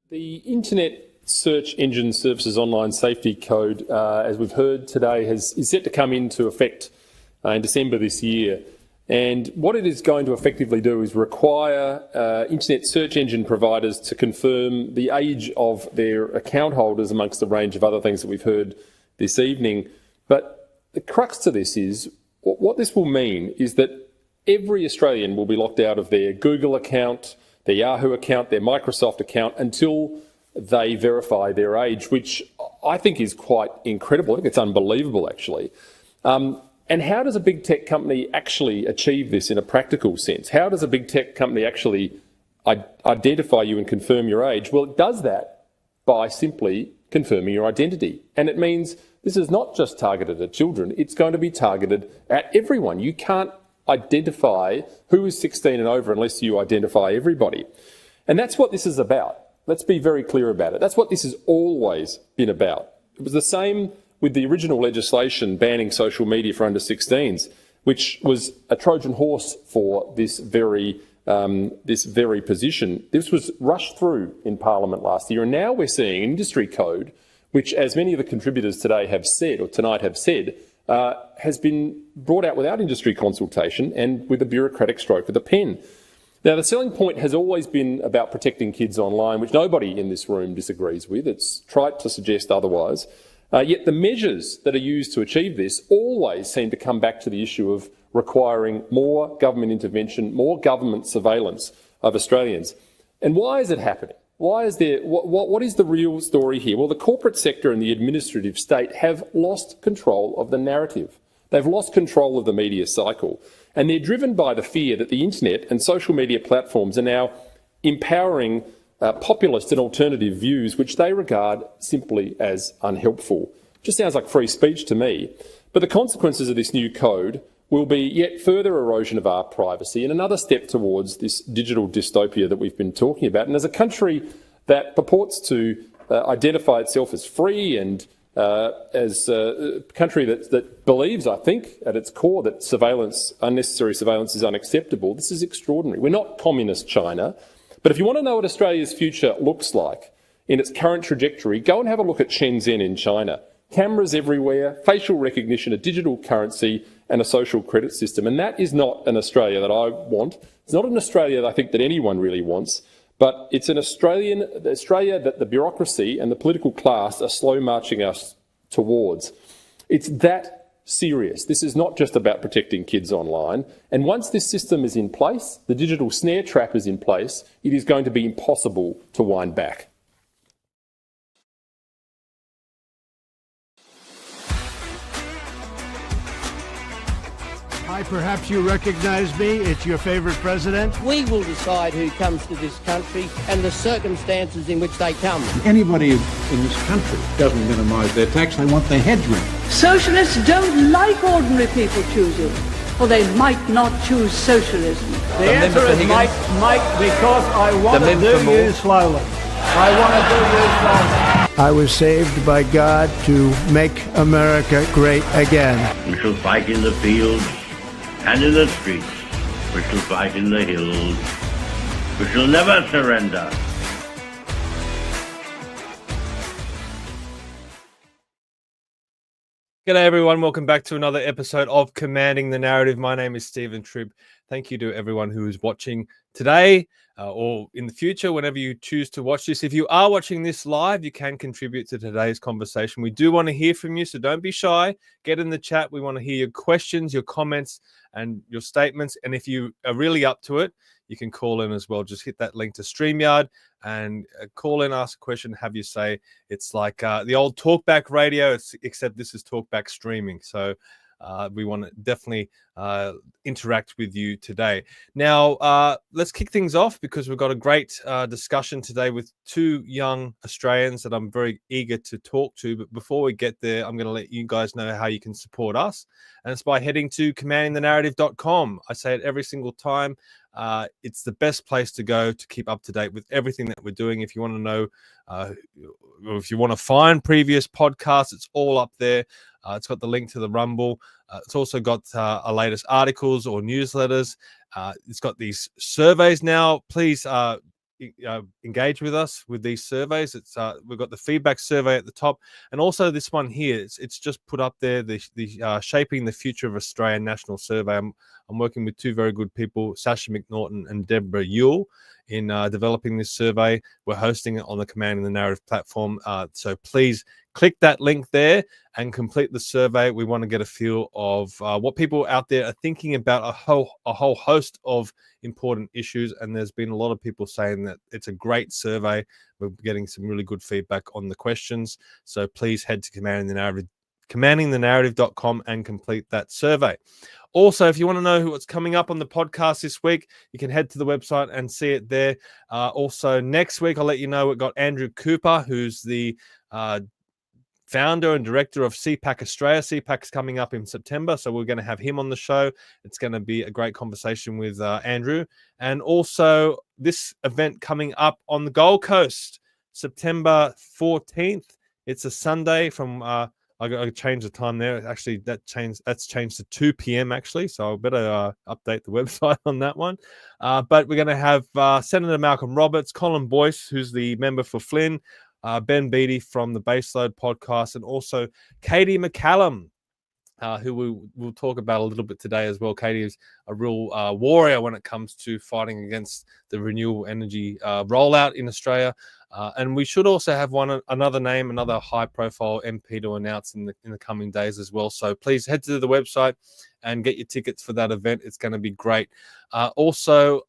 The Internet Search Engine Services Online Safety Code, as we've heard today, is set to come into effect in December this year. And what it is going to effectively do is require Internet search engine providers to confirm the age of their account holders, amongst a range of other things that we've heard this evening. But the crux to this is, what this will mean is that every Australian will be locked out of their Google account, their Yahoo account, their Microsoft account, until they verify their age, which I think is quite incredible. I think it's unbelievable, actually. And how does a big tech company actually achieve this in a practical sense? How does a big tech company actually identify you and confirm your age? Well, it does that by simply confirming your identity. And it means this is not just targeted at children, it's going to be targeted at everyone. You can't identify who is 16 and over unless you identify everybody. And that's what this is about. Let's be very clear about it. That's what this has always been about. It was the same with the original legislation banning social media for under 16s, which was a Trojan horse for this very position. This was rushed through in Parliament last year, and now we're seeing an industry code, which, as many of the contributors today have said, or tonight have said, has been brought out without industry consultation and with a bureaucratic stroke of the pen. Now, the selling point has always been about protecting kids online, which nobody in this room disagrees with. It's trite to suggest otherwise. Yet the measures that are used to achieve this always seem to come back to the issue of requiring more government intervention, more government surveillance of Australians. And why is it happening? Why is there? What is the real story here? Well, the corporate sector and the administrative state have lost control of the narrative. They've lost control of the media cycle. And they're driven by the fear that the internet and social media platforms are now empowering populist and alternative views, which they regard simply as unhelpful. Just sounds like free speech to me. But the consequences of this new code will be yet further erosion of our privacy and another step towards this digital dystopia that we've been talking about. And as a country that purports to identify itself as free and as a country that believes, I think, at its core that unnecessary surveillance is unacceptable, this is extraordinary. We're not communist China, but if you want to know what Australia's future looks like in its current trajectory, go and have a look at Shenzhen in China. Cameras everywhere, facial recognition, a digital currency and a social credit system. And that is not an Australia that I want. It's not an Australia that I think that anyone really wants. But it's an Australia that the bureaucracy and the political class are slow marching us towards. It's that serious. This is not just about protecting kids online. And once this system is in place, the digital snare trap is in place, it is going to be impossible to wind back. Hi, perhaps you recognize me. It's your favorite president. We will decide who comes to this country and the circumstances in which they come. Anybody in this country doesn't minimise their tax. They want their heads ring. Socialists don't like ordinary people choosing, or they might not choose socialism. The answer is might, because I want to do you slowly. I was saved by God to make America great again. We shall fight in the fields and in the streets. We shall fight in the hills. We shall never surrender. G'day everyone, welcome back to another episode of Commanding the Narrative. My name is Tripp. Thank you to everyone who is watching today or in the future, whenever you choose to watch this. If you are watching this live, you can contribute to today's conversation. We do want to hear from you, so don't be shy. Get in the chat. We want to hear your questions, your comments, and your statements. And if you are really up to it, you can call in as well. Just hit that link to StreamYard and call in, ask a question, have you say. It's like the old talkback radio, except this is talkback streaming. So we want to definitely interact with you today. Now, let's kick things off because we've got a great discussion today with two young Australians that I'm very eager to talk to. But before we get there, I'm going to let you guys know how you can support us. And it's by heading to commandingthenarrative.com. I say it every single time. It's the best place to go to keep up to date with everything that we're doing. If you want to know, or if you want to find previous podcasts, it's all up there. It's got the link to the Rumble. It's also got our latest articles or newsletters. It's got these surveys now. Please engage with us with these surveys. It's we've got the feedback survey at the top, and also this one here. It's just put up there, the Shaping the Future of Australia National Survey. I'm working with two very good people, Sasha McNaughton and Deborah Yule, in developing this survey. We're hosting it on the Commanding the Narrative platform. So please click that link there and complete the survey. We want to get a feel of what people out there are thinking about a whole host of important issues. And there's been a lot of people saying that it's a great survey. We're getting some really good feedback on the questions. So please head to commandingthenarrative.com and complete that survey. Also, if you want to know what's coming up on the podcast this week, you can head to the website and see it there. Also, next week, I'll let you know we've got Andrew Cooper, who's the founder and director of CPAC Australia. CPAC's coming up in September, so we're going to have him on the show. It's going to be a great conversation with Andrew. And also, this event coming up on the Gold Coast, September 14th. It's a Sunday from... I changed the time there. Actually, that's changed to 2 p.m. actually, so I better update the website on that one. But we're going to have Senator Malcolm Roberts, Colin Boyce, who's the member for Flynn, Ben Beattie from the Baseload podcast, and also Cooper McCallum, who we'll talk about a little bit today as well. Katie is a real warrior when it comes to fighting against the renewable energy rollout in Australia. And we should also have another high-profile MP to announce in the coming days as well. So please head to the website and get your tickets for that event. It's going to be great. Also,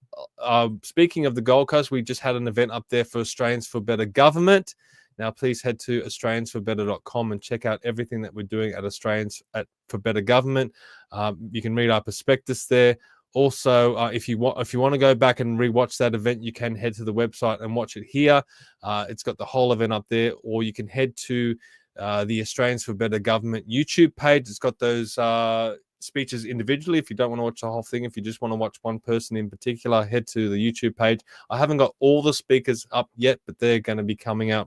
speaking of the Gold Coast, we just had an event up there for Australians for Better Government. Now, please head to australiansforbetter.com and check out everything that we're doing at Australians for Better Government. You can read our prospectus there. Also, if you want to go back and rewatch that event, you can head to the website and watch it here. It's got the whole event up there, or you can head to the Australians for Better Government YouTube page. It's got those speeches individually. If you don't want to watch the whole thing, if you just want to watch one person in particular, head to the YouTube page. I haven't got all the speakers up yet, but they're going to be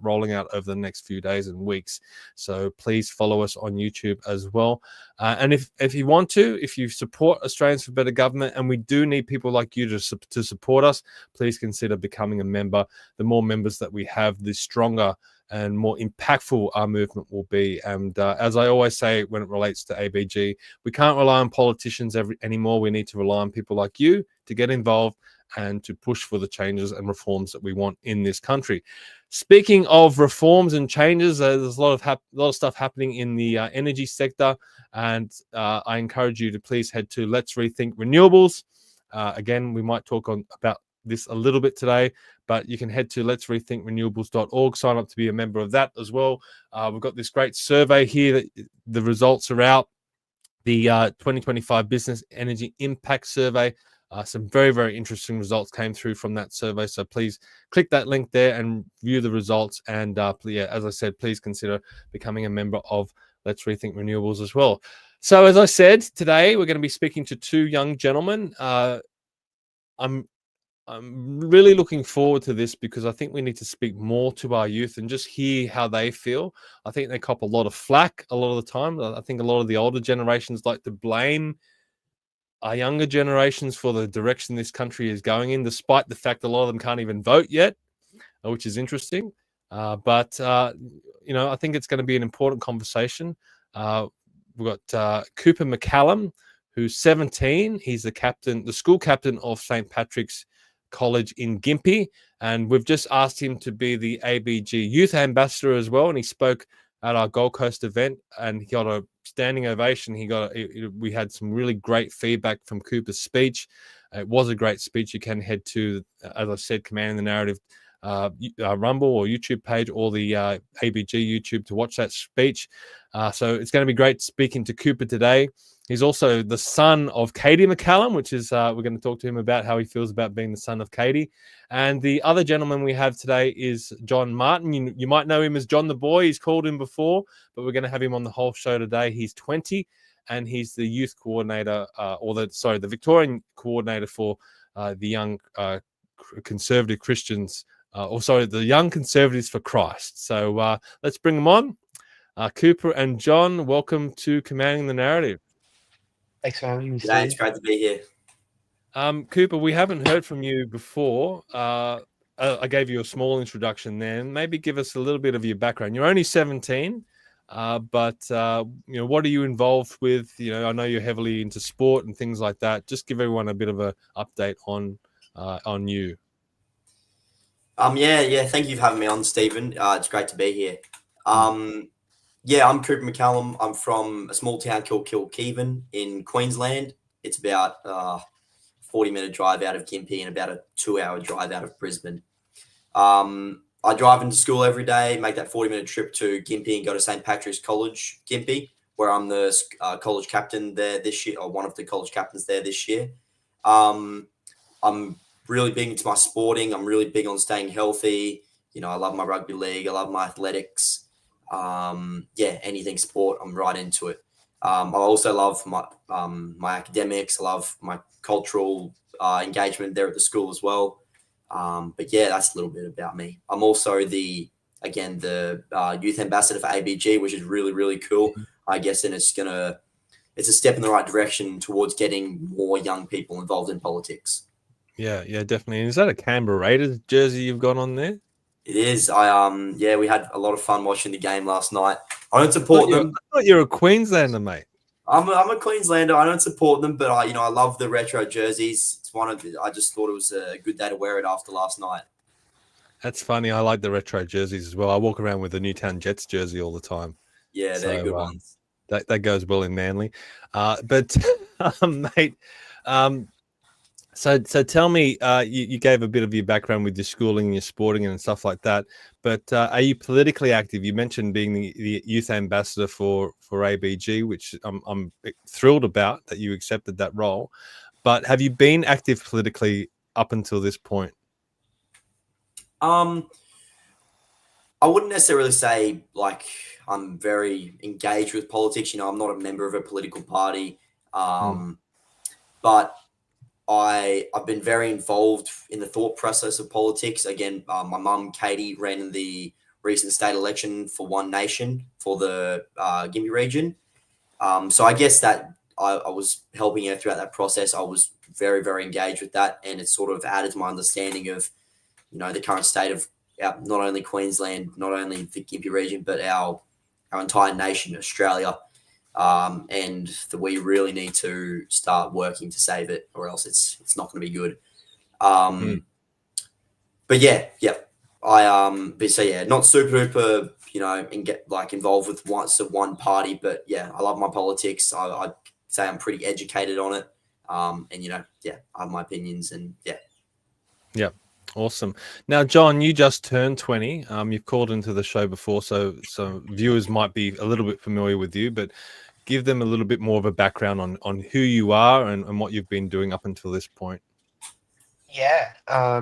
rolling out over the next few days and weeks. So please follow us on YouTube as well. And if you want to, if you support Australians for Better Government, and we do need people like you to support us, please consider becoming a member. The more members that we have, the stronger and more impactful our movement will be. And as I always say, when it relates to ABG, we can't rely on politicians anymore. We need to rely on people like you to get involved and to push for the changes and reforms that we want in this country. Speaking of reforms and changes, there's a lot of stuff happening in the energy sector, and I encourage you to please head to Let's Rethink Renewables. Again, we might talk about this a little bit today, but you can head to letsrethinkrenewables.org, sign up to be a member of that as well. We've got this great survey here that the results are out, the 2025 Business Energy Impact Survey. Some very, very interesting results came through from that survey, so please click that link there and view the results. And as I said, please consider becoming a member of Let's Rethink Renewables as well. So as I said, today we're going to be speaking to two young gentlemen. I'm really looking forward to this because I think we need to speak more to our youth and just hear how they feel. I think they cop a lot of flack a lot of the time. I think a lot of the older generations like to blame our younger generations for the direction this country is going in, despite the fact a lot of them can't even vote yet, which is interesting. But I think it's going to be an important conversation. We've got Cooper McCallum, who's 17. He's the school captain of St. Patrick's College in Gympie, and we've just asked him to be the ABG youth ambassador as well. And he spoke at our Gold Coast event, and he got a standing ovation. We had some really great feedback from Cooper's speech. It was a great speech. You can head to, as I said, Commanding the Narrative Rumble or YouTube page, or the ABG YouTube to watch that speech. So it's going to be great speaking to Cooper today. He's also the son of Cooper McCallum, which is we're going to talk to him about how he feels about being the son of Katie. And the other gentleman we have today is John Martin. You might know him as John the Boy. He's called him before, but we're going to have him on the whole show today. He's 20, and he's the youth coordinator, the Victorian coordinator for the young conservative Christians, the Young Conservatives for Christ. So let's bring him on. Cooper and John, welcome to Commanding the Narrative. Thanks for having me, Yeah, it's Steve. great to be here. Cooper, we haven't heard from you before. I gave you a small introduction then. Maybe give us a little bit of your background. You're only 17, but what are you involved with? I know you're heavily into sport and things like that. Just give everyone a bit of an update on you. Yeah. Thank you for having me on, Stephen. It's great to be here. I'm Cooper McCallum. I'm from a small town called Kilkevin in Queensland. It's about 40-minute drive out of Gympie and about a 2-hour drive out of Brisbane. I drive into school every day, make that 40-minute trip to Gympie and go to St. Patrick's College, Gympie, where I'm the college captain there this year, or one of the college captains there this year. I'm really big into my sporting. I'm really big on staying healthy. I love my rugby league. I love my athletics. Anything sport, I'm right into it. I also love my academics. I love my cultural engagement there at the school as well. That's a little bit about me. I'm also the youth ambassador for ABG, which is really, really cool, I guess. And it's a step in the right direction towards getting more young people involved in politics. Yeah, definitely. And is that a Canberra Raiders jersey you've got on there? It is. We had a lot of fun watching the game last night. I don't support them. I thought you're a Queenslander, mate. I'm a Queenslander. I don't support them, but I love the retro jerseys. It's I just thought it was a good day to wear it after last night. That's funny. I like the retro jerseys as well. I walk around with the Newtown Jets jersey all the time. Yeah, they're good ones. That goes well in Manly. Mate, so tell me, you gave a bit of your background with your schooling and your sporting and stuff like that, but are you politically active? You mentioned being the youth ambassador for ABG, which I'm thrilled about that you accepted that role. But have you been active politically up until this point? I wouldn't necessarily say like I'm very engaged with politics. I'm not a member of a political party, but I've been very involved in the thought process of politics. Again, my mum, Katie, ran in the recent state election for One Nation for the Gympie region. So I guess that I was helping her throughout that process. I was very, very engaged with that. And it sort of added to my understanding of, the current state of not only Queensland, not only the Gympie region, but our entire nation, Australia. And that we really need to start working to save it, or else it's not going to be good. Not super duper, and get involved with one party, but I love my politics. I'd say I'm pretty educated on it. I have my opinions and. Awesome. Now, John, you just turned 20. You've called into the show before, so viewers might be a little bit familiar with you, but give them a little bit more of a background on who you are and what you've been doing up until this point. I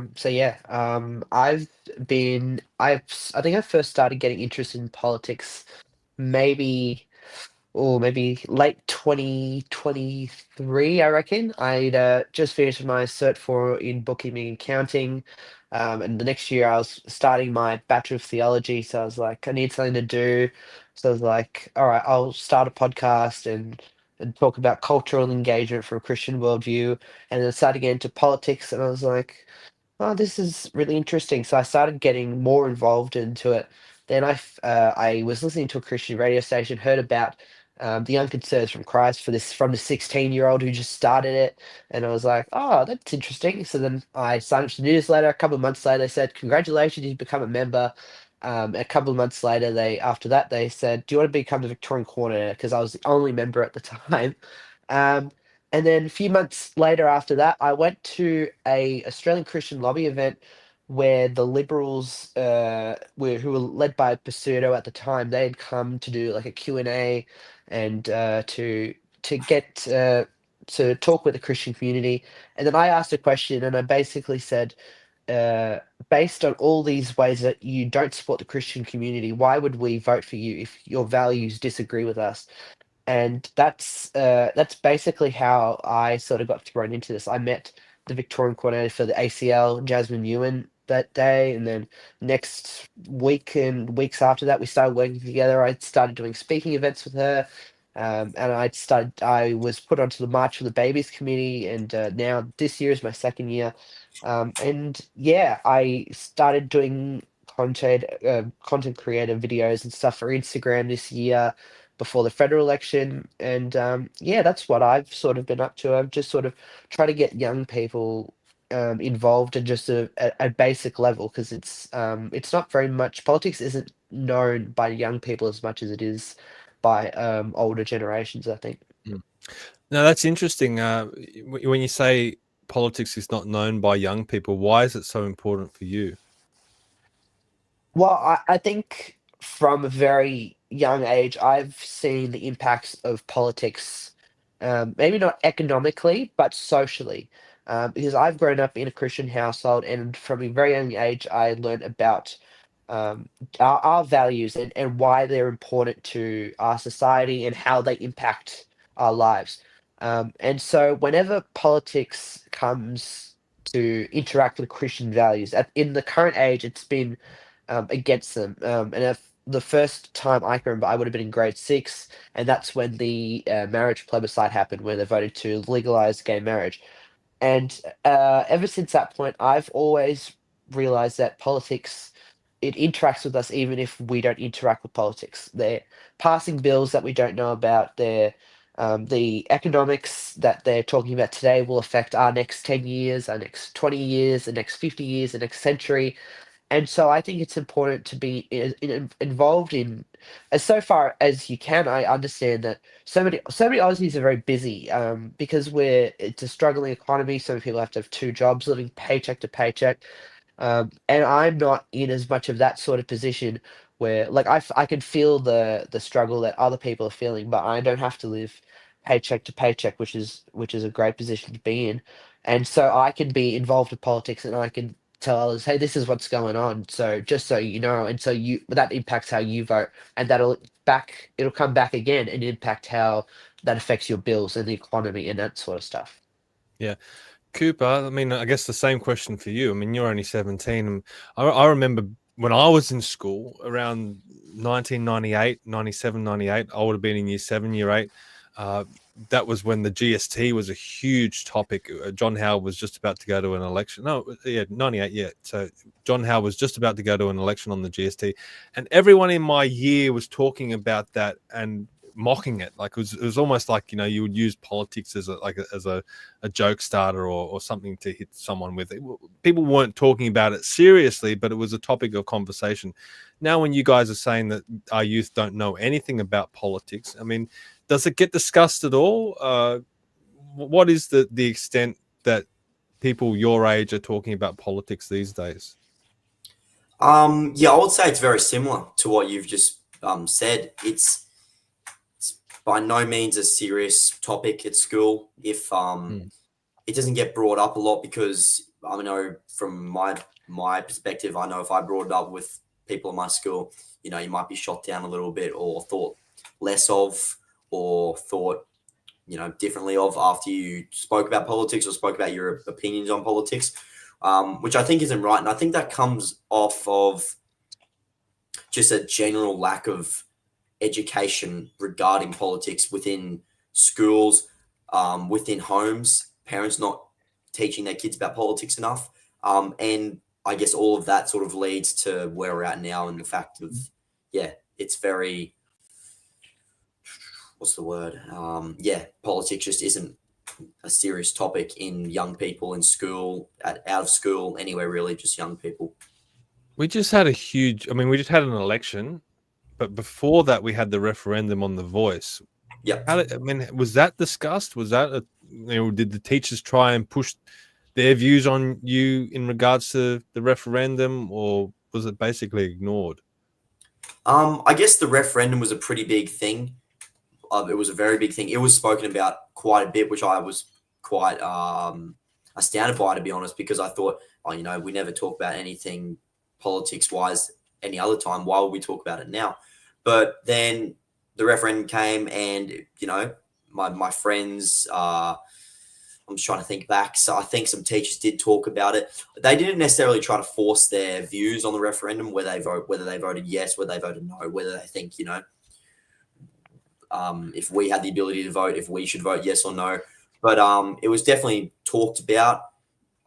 think I first started getting interested in politics maybe late 2023, I reckon. I'd just finished my cert in bookkeeping and accounting. And the next year I was starting my Bachelor of Theology. So I was like, I need something to do. So I was like, all right, I'll start a podcast and talk about cultural engagement from a Christian worldview. And then started getting into politics. And I was like, oh, this is really interesting. So I started getting more involved into it. Then I was listening to a Christian radio station, heard about the Young Conservatives from Christ from the 16-year-old who just started it, and I was like, oh, that's interesting. So then I signed up to the newsletter. A couple of months later, they said, congratulations, you've become a member. A couple of months later, after that they said, do you want to become the Victorian coordinator? Because I was the only member at the time. And then a few months later after that, I went to a Australian Christian lobby event where the Liberals, who were led by Pseudo at the time, they had come to do like a Q&A and to talk with the Christian community. And then I asked a question, and I basically said, based on all these ways that you don't support the Christian community, why would we vote for you if your values disagree with us? And that's basically how I sort of got thrown into this. I met the Victorian coordinator for the ACL, Jasmine Ewan, that day, and then next week and weeks after that, we started working together. I started doing speaking events with her, and I was put onto the March for the Babies committee, and now this year is my second year. And yeah, I started doing content creator videos and stuff for Instagram this year before the federal election. And yeah, that's what I've sort of been up to. I've just sort of try to get young people involved in just a basic level, because it's not very much, politics isn't known by young people as much as it is by older generations, I think. Now that's interesting. When you say politics is not known by young people, why is it so important for you? Well, I think from a very young age, I've seen the impacts of politics, maybe not economically, but socially. Because I've grown up in a Christian household, and from a very young age, I learned about our values and why they're important to our society and how they impact our lives. And so, whenever politics comes to interact with Christian values, in the current age, it's been against them. And if the first time I can remember, I would have been in grade 6, and that's when the marriage plebiscite happened, where they voted to legalize gay marriage. And ever since that point, I've always realized that politics, it interacts with us even if we don't interact with politics. They're passing bills that we don't know about. The economics that they're talking about today will affect our next 10 years, our next 20 years, the next 50 years, the next century. And so I think it's important to be involved in as so far as you can. I understand that so many Aussies are very busy, because it's a struggling economy. So many people have to have two jobs, living paycheck to paycheck. And I'm not in as much of that sort of position where, like, I can feel the struggle that other people are feeling, but I don't have to live paycheck to paycheck, which is a great position to be in. And so I can be involved in politics, and I can tell others, hey, this is what's going on. So just so you know, and so that impacts how you vote, and it'll come back again and impact how that affects your bills and the economy and that sort of stuff. Yeah. Cooper, I mean, I guess the same question for you. I mean, you're only 17. And I remember when I was in school around 1998, 97, 98, I would have been in year 7, year 8. That was when the GST was a huge topic. John Howard was just about to go to an election. No, yeah, 98, yeah. So John Howard was just about to go to an election on the GST. And everyone in my year was talking about that and mocking it. Like it was almost like, you know, you would use politics as a joke starter or something to hit someone with. People weren't talking about it seriously, but it was a topic of conversation. Now, when you guys are saying that our youth don't know anything about politics, I mean, does it get discussed at all? What is the extent that people your age are talking about politics these days? Yeah, I would say it's very similar to what you've just said. It's by no means a serious topic at school if it doesn't get brought up a lot, because I know from my perspective, I know if I brought it up with people in my school, you know, you might be shot down a little bit or thought less of, or thought, you know, differently of after you spoke about politics or spoke about your opinions on politics, which I think isn't right. And I think that comes off of just a general lack of education regarding politics within schools, within homes, parents not teaching their kids about politics enough. And I guess all of that sort of leads to where we're at now, and the fact of, yeah, it's very, what's the word? Politics just isn't a serious topic in young people in school, out of school, anywhere really, just young people. We just had we just had an election, but before that we had the referendum on The Voice. Yeah. Was that discussed? Was that, did the teachers try and push their views on you in regards to the referendum, or was it basically ignored? I guess the referendum was a pretty big thing. It was a very big thing. It was spoken about quite a bit, which I was quite astounded by, to be honest, because I thought, we never talk about anything politics-wise any other time. Why would we talk about it now? But then the referendum came, and, my friends, I'm just trying to think back. So I think some teachers did talk about it. They didn't necessarily try to force their views on the referendum, whether they voted yes, whether they voted no, whether they think, if we had the ability to vote, if we should vote yes or no. But it was definitely talked about.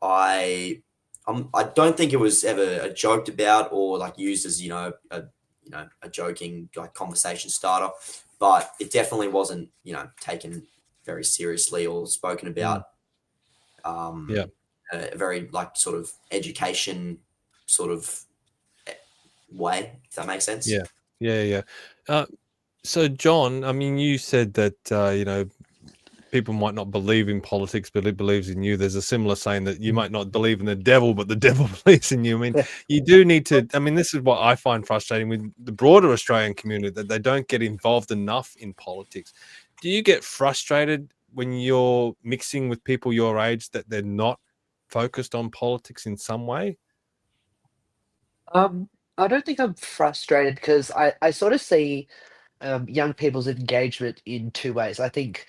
I don't think it was ever joked about or like used as a joking like conversation starter, but it definitely wasn't taken very seriously or spoken about. A very like sort of education sort of way, if that makes sense. Yeah. So John, I mean, you said that people might not believe in politics, but it believes in you. There's a similar saying that you might not believe in the devil, but the devil believes in you. I mean, you do need to, I mean, this is what I find frustrating with the broader Australian community, that they don't get involved enough in politics. Do you get frustrated when you're mixing with people your age that they're not focused on politics in some way? I don't think I'm frustrated because I sort of see young people's engagement in two ways. I think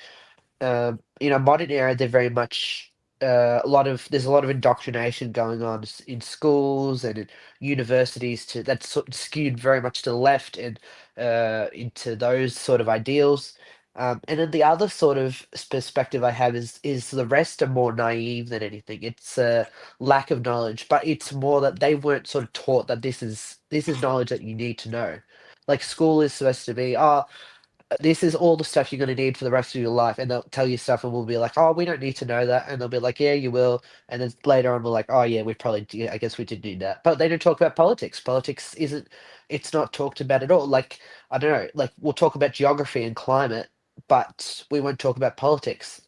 modern era, they're very much there's a lot of indoctrination going on in schools and in universities that's sort of skewed very much to the left and into those sort of ideals. And then the other sort of perspective I have is the rest are more naive than anything. It's a lack of knowledge, but it's more that they weren't sort of taught that this is knowledge that you need to know. Like school is supposed to be, this is all the stuff you're going to need for the rest of your life. And they'll tell you stuff and we'll be like, oh, we don't need to know that. And they'll be like, yeah, you will. And then later on, we're like, oh, yeah, I guess we did need that. But they don't talk about politics. Politics it's not talked about at all. Like, I don't know, like we'll talk about geography and climate, but we won't talk about politics.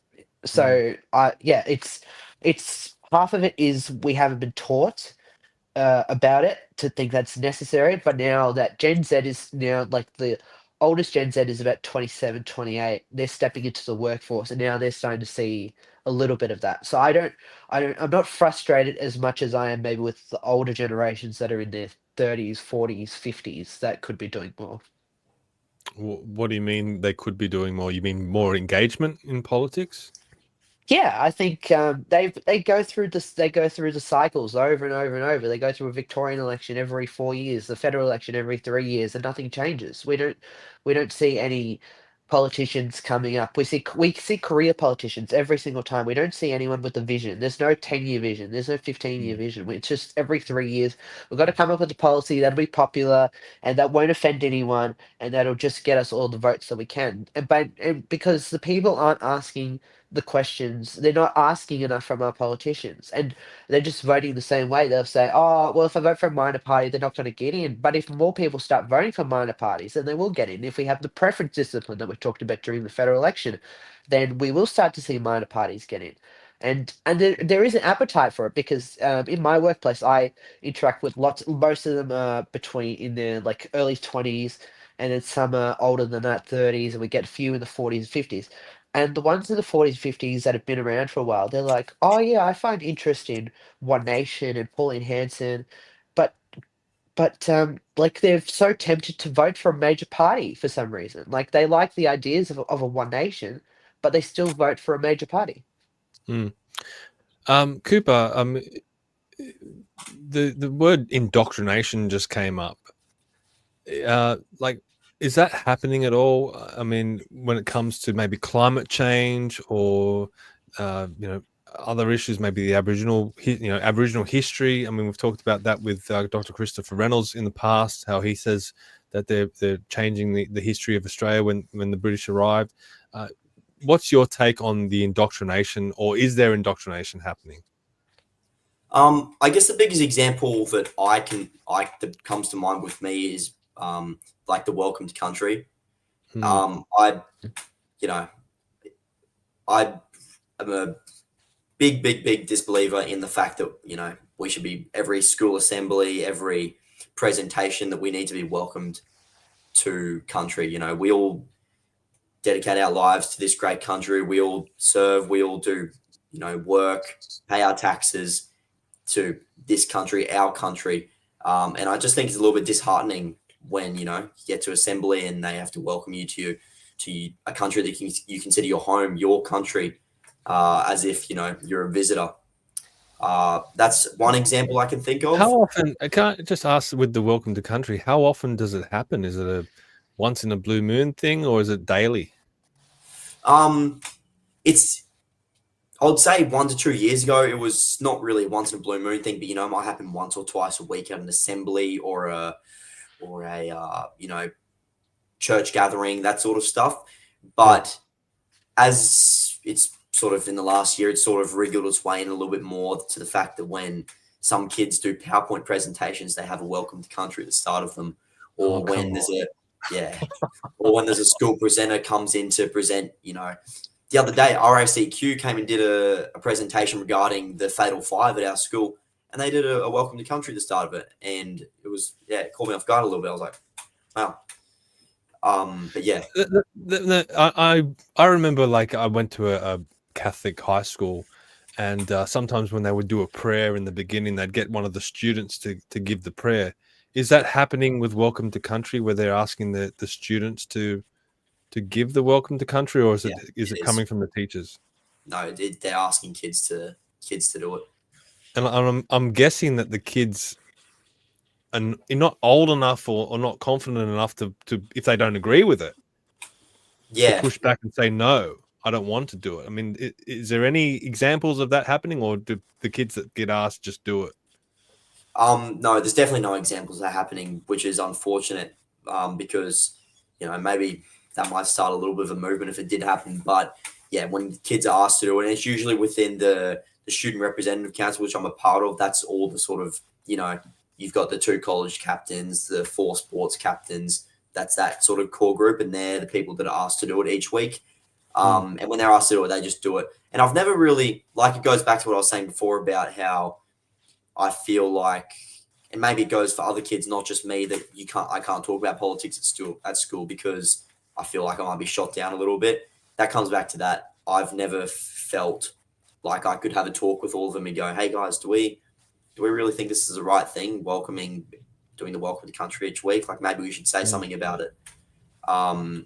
So, it's half of it is we haven't been taught about it to think that's necessary. But now that Gen Z is now like the oldest Gen Z is about 27, 28. They're stepping into the workforce and now they're starting to see a little bit of that. So I'm not frustrated as much as I am maybe with the older generations that are in their 30s, 40s, 50s that could be doing more. What do you mean they could be doing more? You mean more engagement in politics? Yeah, I think they go through this. They go through the cycles over and over and over. They go through a Victorian election every 4 years, the federal election every 3 years, and nothing changes. We don't see any politicians coming up. We see career politicians every single time. We don't see anyone with a vision. There's no 10-year vision. There's no 15-year vision. It's just every 3 years we've got to come up with a policy that'll be popular and that won't offend anyone and that'll just get us all the votes that we can. And because the people aren't asking the questions. They're not asking enough from our politicians, and they're just voting the same way. They'll say, "Oh, well, if I vote for a minor party, they're not going to get in." But if more people start voting for minor parties, then they will get in. If we have the preference discipline that we talked about during the federal election, then we will start to see minor parties get in. And there is an appetite for it because in my workplace, I interact with most of them are between in their like early 20s, and then some are older than that, 30s, and we get a few in the 40s, 50s. And the ones in the 40s, 50s that have been around for a while, they're like, oh yeah, I find interest in One Nation and Pauline Hanson, but like they're so tempted to vote for a major party for some reason. Like they like the ideas of a One Nation, but they still vote for a major party. Cooper, the word indoctrination just came up. Like, is that happening at all? I mean, when it comes to maybe climate change or other issues, maybe the Aboriginal history. I mean, we've talked about that with Dr. Christopher Reynolds in the past, how he says that they're changing the history of Australia when the British arrived. What's your take on the indoctrination, or is there indoctrination happening? I guess the biggest example that that comes to mind with me is like the Welcome to Country. I am a big disbeliever in the fact that we should be every school assembly, every presentation that we need to be welcomed to country. We all dedicate our lives to this great country. We all serve. We all do work, pay our taxes to this country, our country. And I just think it's a little bit disheartening when you get to assembly and they have to welcome you to a country that you consider your home, your country, as if you're a visitor. That's one example I can think of. How often? I can't just ask with the welcome to country. How often does it happen? Is it a once in a blue moon thing, or is it daily? It's I would say 1 to 2 years ago, it was not really a once in a blue moon thing, but it might happen once or twice a week at an assembly or a church gathering, that sort of stuff. But as it's sort of in the last year, it's sort of wriggled its way in a little bit more to the fact that when some kids do PowerPoint presentations, they have a welcome to country at the start of them, or when there's or when there's a school presenter comes in to present. The other day, RACQ came and did a presentation regarding the Fatal 5 at our school, and they did a welcome to country at the start of it, and it caught me off guard a little bit. I was like, wow. But yeah, I remember, like, I went to a Catholic high school, and sometimes when they would do a prayer in the beginning, they'd get one of the students to give the prayer. Is that happening with Welcome to Country, where they're asking the students to give the welcome to country, or is it coming from the teachers? No, they're asking kids to do it. And I'm guessing that the kids are not old enough or not confident enough to if they don't agree with it, to push back and say, no, I don't want to do it. I mean, is there any examples of that happening, or do the kids that get asked just do it? No, there's definitely no examples of that happening, which is unfortunate, because maybe that might start a little bit of a movement if it did happen. But yeah, when kids are asked to do it, and it's usually within the student representative council, which I'm a part of, that's all the sort of, you've got the 2 college captains, the 4 sports captains, that's that sort of core group, and they're the people that are asked to do it each week. And when they're asked to do it, they just do it. And I've never really, it goes back to what I was saying before about how I feel like, and maybe it goes for other kids, not just me, that I can't talk about politics at school because I feel like I might be shot down a little bit. That comes back to that. I've never felt like I could have a talk with all of them and go, hey guys, do we really think this is the right thing? Doing the welcome to country each week. Like, maybe we should say something about it. But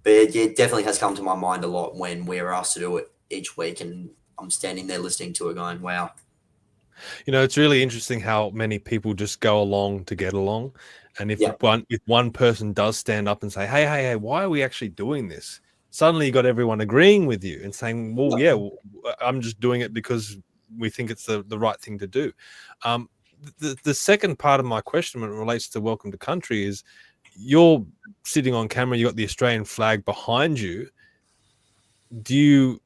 it definitely has come to my mind a lot when we're asked to do it each week, and I'm standing there listening to it going, wow. It's really interesting how many people just go along to get along. And if one person does stand up and say, hey, why are we actually doing this? Suddenly you got everyone agreeing with you and saying, well, I'm just doing it because we think it's the right thing to do. The second part of my question when it relates to Welcome to Country is, you're sitting on camera, you got the Australian flag behind you. Do you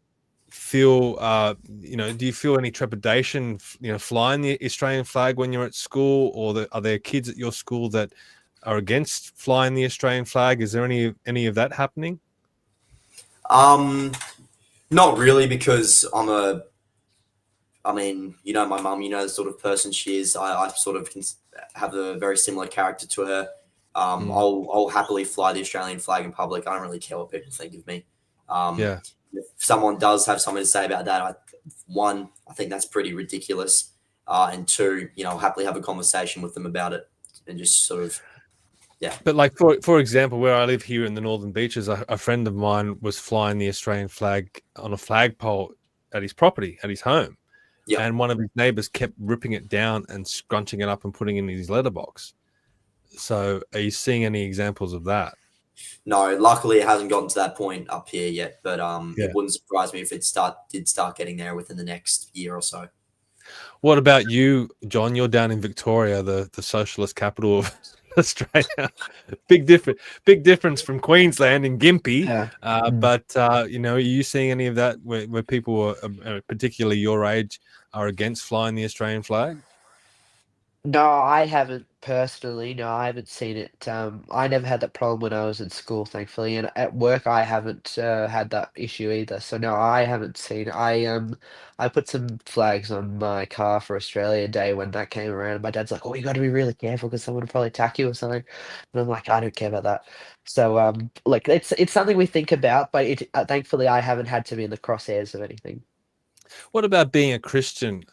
feel any trepidation flying the Australian flag when you're at school, or are there kids at your school that are against flying the Australian flag? Is there any of that happening? Not really, because my mum, the sort of person she is. I sort of have a very similar character to her. I'll happily fly the Australian flag in public. I don't really care what people think of me. If someone does have something to say about that, I think that's pretty ridiculous. And 2, I'll happily have a conversation with them about it and just sort of, yeah. But like, for example, where I live here in the Northern Beaches, a friend of mine was flying the Australian flag on a flagpole at his property, at his home. Yeah. And one of his neighbors kept ripping it down and scrunching it up and putting it in his letterbox. So are you seeing any examples of that? No, luckily it hasn't gotten to that point up here yet, but it wouldn't surprise me if it did start getting there within the next year or so. What about you, John? You're down in Victoria, the socialist capital of Australia. Big difference from Queensland and Gympie. But are you seeing any of that where people are, particularly your age, are against flying the Australian flag? No, I haven't personally. No, I haven't seen it. I never had that problem when I was in school, thankfully, and at work I haven't had that issue either. So no, I haven't seen it. I put some flags on my car for Australia Day when that came around. My dad's like, "Oh, you got to be really careful because someone will probably attack you or something." And I'm like, "I don't care about that." So like it's something we think about, but thankfully I haven't had to be in the crosshairs of anything. What about being a Christian?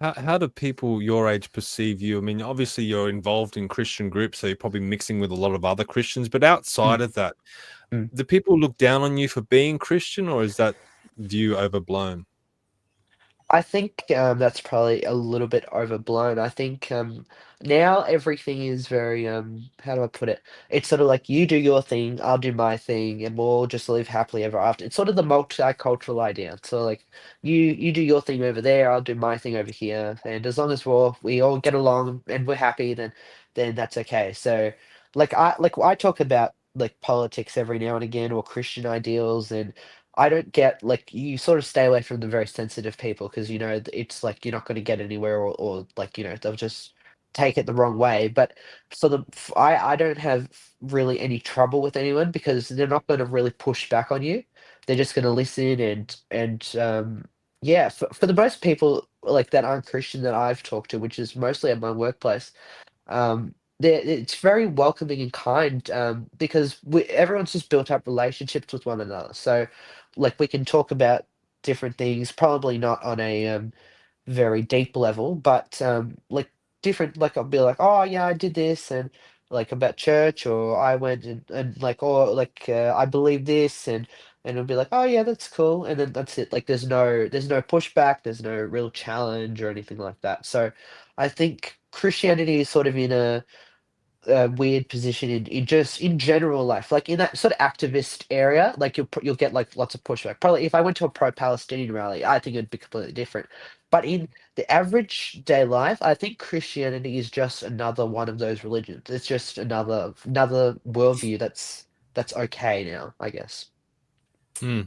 How do people your age perceive you? I mean, obviously you're involved in Christian groups, so you're probably mixing with a lot of other Christians. But outside of that, do people look down on you for being Christian, or is that view overblown? I think that's probably a little bit overblown. I think now everything is very how do I put it? It's sort of like you do your thing, I'll do my thing, and we'll all just live happily ever after. It's sort of the multicultural idea. So like you do your thing over there, I'll do my thing over here, and as long as we all get along and we're happy, then that's okay. So like I talk about like politics every now and again or Christian ideals and I don't get like you sort of stay away from the very sensitive people because you know it's like you're not going to get anywhere or like you know they'll just take it the wrong way. But I don't have really any trouble with anyone because they're not going to really push back on you. They're just going to listen and yeah, for the most people like that aren't Christian that I've talked to, which is mostly at my workplace, it's very welcoming and kind because everyone's just built up relationships with one another. So, like, we can talk about different things, probably not on a very deep level, but like different, like I'll be like, oh yeah, I did this, and like about church, or I went and like, or like I believe this, and it'll be like, oh yeah, that's cool, and then that's it. Like, there's no pushback, there's no real challenge or anything like that. So, I think Christianity is sort of in a weird position in just in general life, like in that sort of activist area, like you'll get like lots of pushback. Probably if I went to a pro-Palestinian rally, I think it'd be completely different. But in the average day life, I think Christianity is just another one of those religions. It's just another worldview that's okay now, I guess. Mm.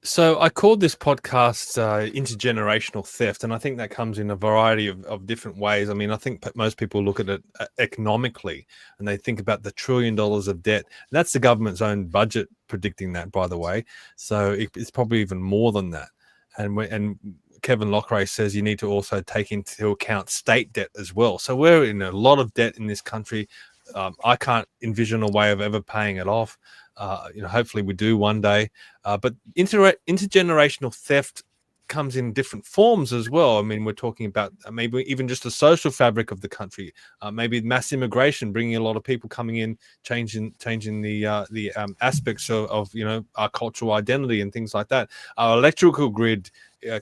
So I called this podcast Intergenerational Theft, and I think that comes in a variety of different ways. I mean, I think most people look at it economically, and they think about the $1 trillion of debt. And that's the government's own budget predicting that, by the way. So it's probably even more than that. And Kevin Lockray says you need to also take into account state debt as well. So we're in a lot of debt in this country. I can't envision a way of ever paying it off. Hopefully we do one day. But intergenerational theft comes in different forms as well. I mean, we're talking about maybe even just the social fabric of the country, maybe mass immigration, bringing a lot of people coming in, changing the aspects of our cultural identity and things like that. Our electrical grid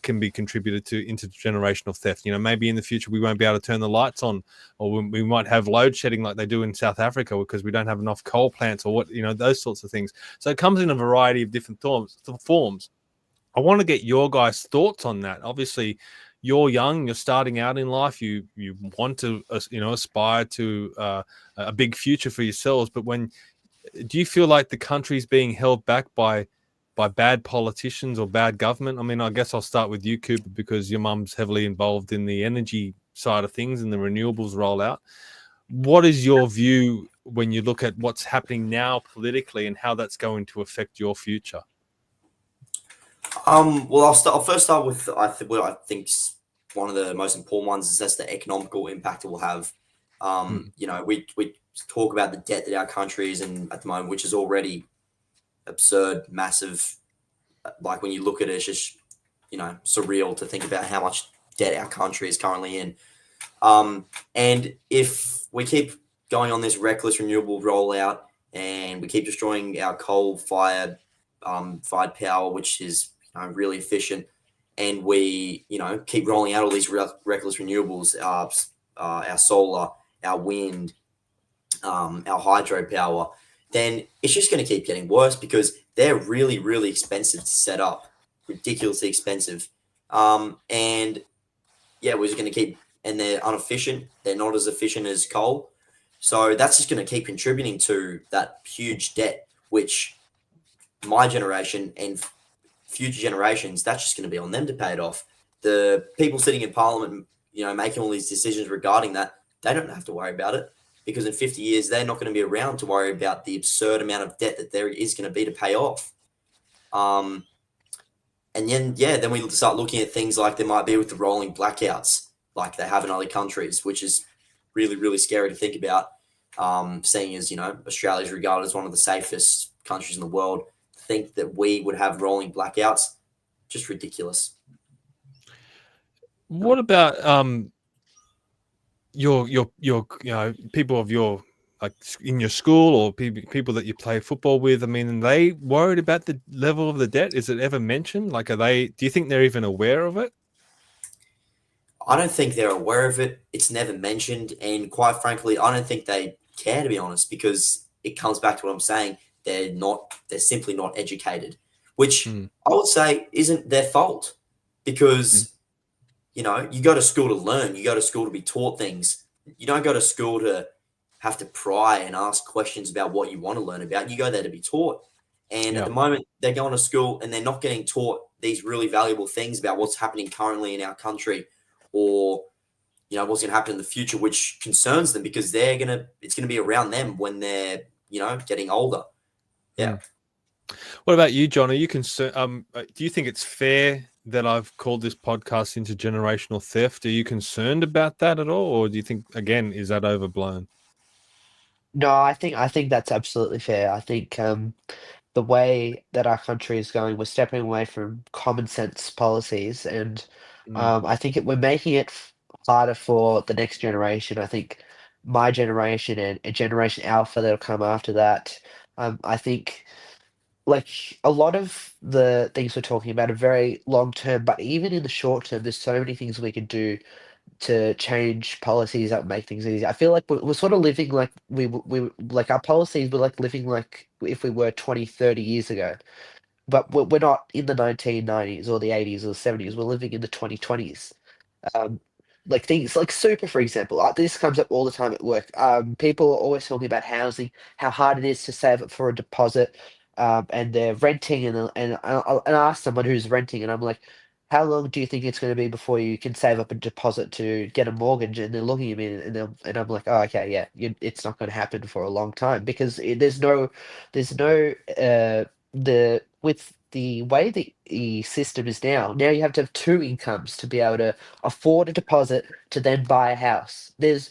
can be contributed to intergenerational theft. Maybe in the future we won't be able to turn the lights on, or we might have load shedding like they do in South Africa because we don't have enough coal plants, or those sorts of things. So it comes in a variety of different forms. I want to get your guys' thoughts on that. Obviously, you're young, you're starting out in life, you want to aspire to a big future for yourselves. But do you feel like the country's being held back by bad politicians or bad government? I mean, I guess I'll start with you, Cooper, because your mum's heavily involved in the energy side of things and the renewables rollout. What is your view when you look at what's happening now politically and how that's going to affect your future? Well, I'll first start with what I think's one of the most important ones is that's the economical impact it will have. We talk about the debt that our country is in at the moment, which is already absurd, massive. Like when you look at it, it's just surreal to think about how much debt our country is currently in. And if we keep going on this reckless renewable rollout and we keep destroying our coal-fired power, which is really efficient, and we keep rolling out all these reckless renewables, our solar, our wind, our hydropower, then it's just going to keep getting worse because they're really, really expensive to set up, ridiculously expensive. And yeah, we're just going to keep, and they're inefficient. They're not as efficient as coal. So that's just going to keep contributing to that huge debt, which my generation and future generations, that's just going to be on them to pay it off. The people sitting in Parliament, making all these decisions regarding that, they don't have to worry about it because in 50 years, they're not going to be around to worry about the absurd amount of debt that there is going to be to pay off. And then we start looking at things like there might be with the rolling blackouts, like they have in other countries, which is really, really scary to think about. Seeing as, Australia is regarded as one of the safest countries in the world, think that we would have rolling blackouts, just ridiculous. What about your people of your like in your school or people that you play football with? I mean, are they worried about the level of the debt? Is it ever mentioned? Like, do you think they're even aware of it? I don't think they're aware of it. It's never mentioned. And quite frankly, I don't think they care, to be honest, because it comes back to what I'm saying. They're simply not educated, which I would say isn't their fault, because, you go to school to learn. You go to school to be taught things. You don't go to school to have to pry and ask questions about what you want to learn about. You go there to be taught. And at the moment, they're going to school and they're not getting taught these really valuable things about what's happening currently in our country, or what's going to happen in the future, which concerns them, because it's going to be around them when they're getting older. Yeah. What about you, John? Are you concerned? Do you think it's fair that I've called this podcast Intergenerational Theft? Are you concerned about that at all, or do you think, again, is that overblown? No, I think that's absolutely fair. I think the way that our country is going, we're stepping away from common sense policies, and I think we're making it harder for the next generation. I think my generation and Generation Alpha that'll come after that. I think like a lot of the things we're talking about are very long term, but even in the short term, there's so many things we can do to change policies that make things easier. I feel like we're sort of living like we like our policies were like living like if we were 20, 30 years ago, but we're not in the 1990s or the 80s or the 70s. We're living in the 2020s. Um, like things like super, for example, this comes up all the time at work. People are always talking about housing, how hard it is to save up for a deposit, and they're renting, and I ask someone who's renting, and I'm like, how long do you think it's going to be before you can save up a deposit to get a mortgage? And they're looking at me, and I'm like, oh, okay, yeah, it's not going to happen for a long time, because there's no the with the way the system is now you have to have two incomes to be able to afford a deposit to then buy a house. They're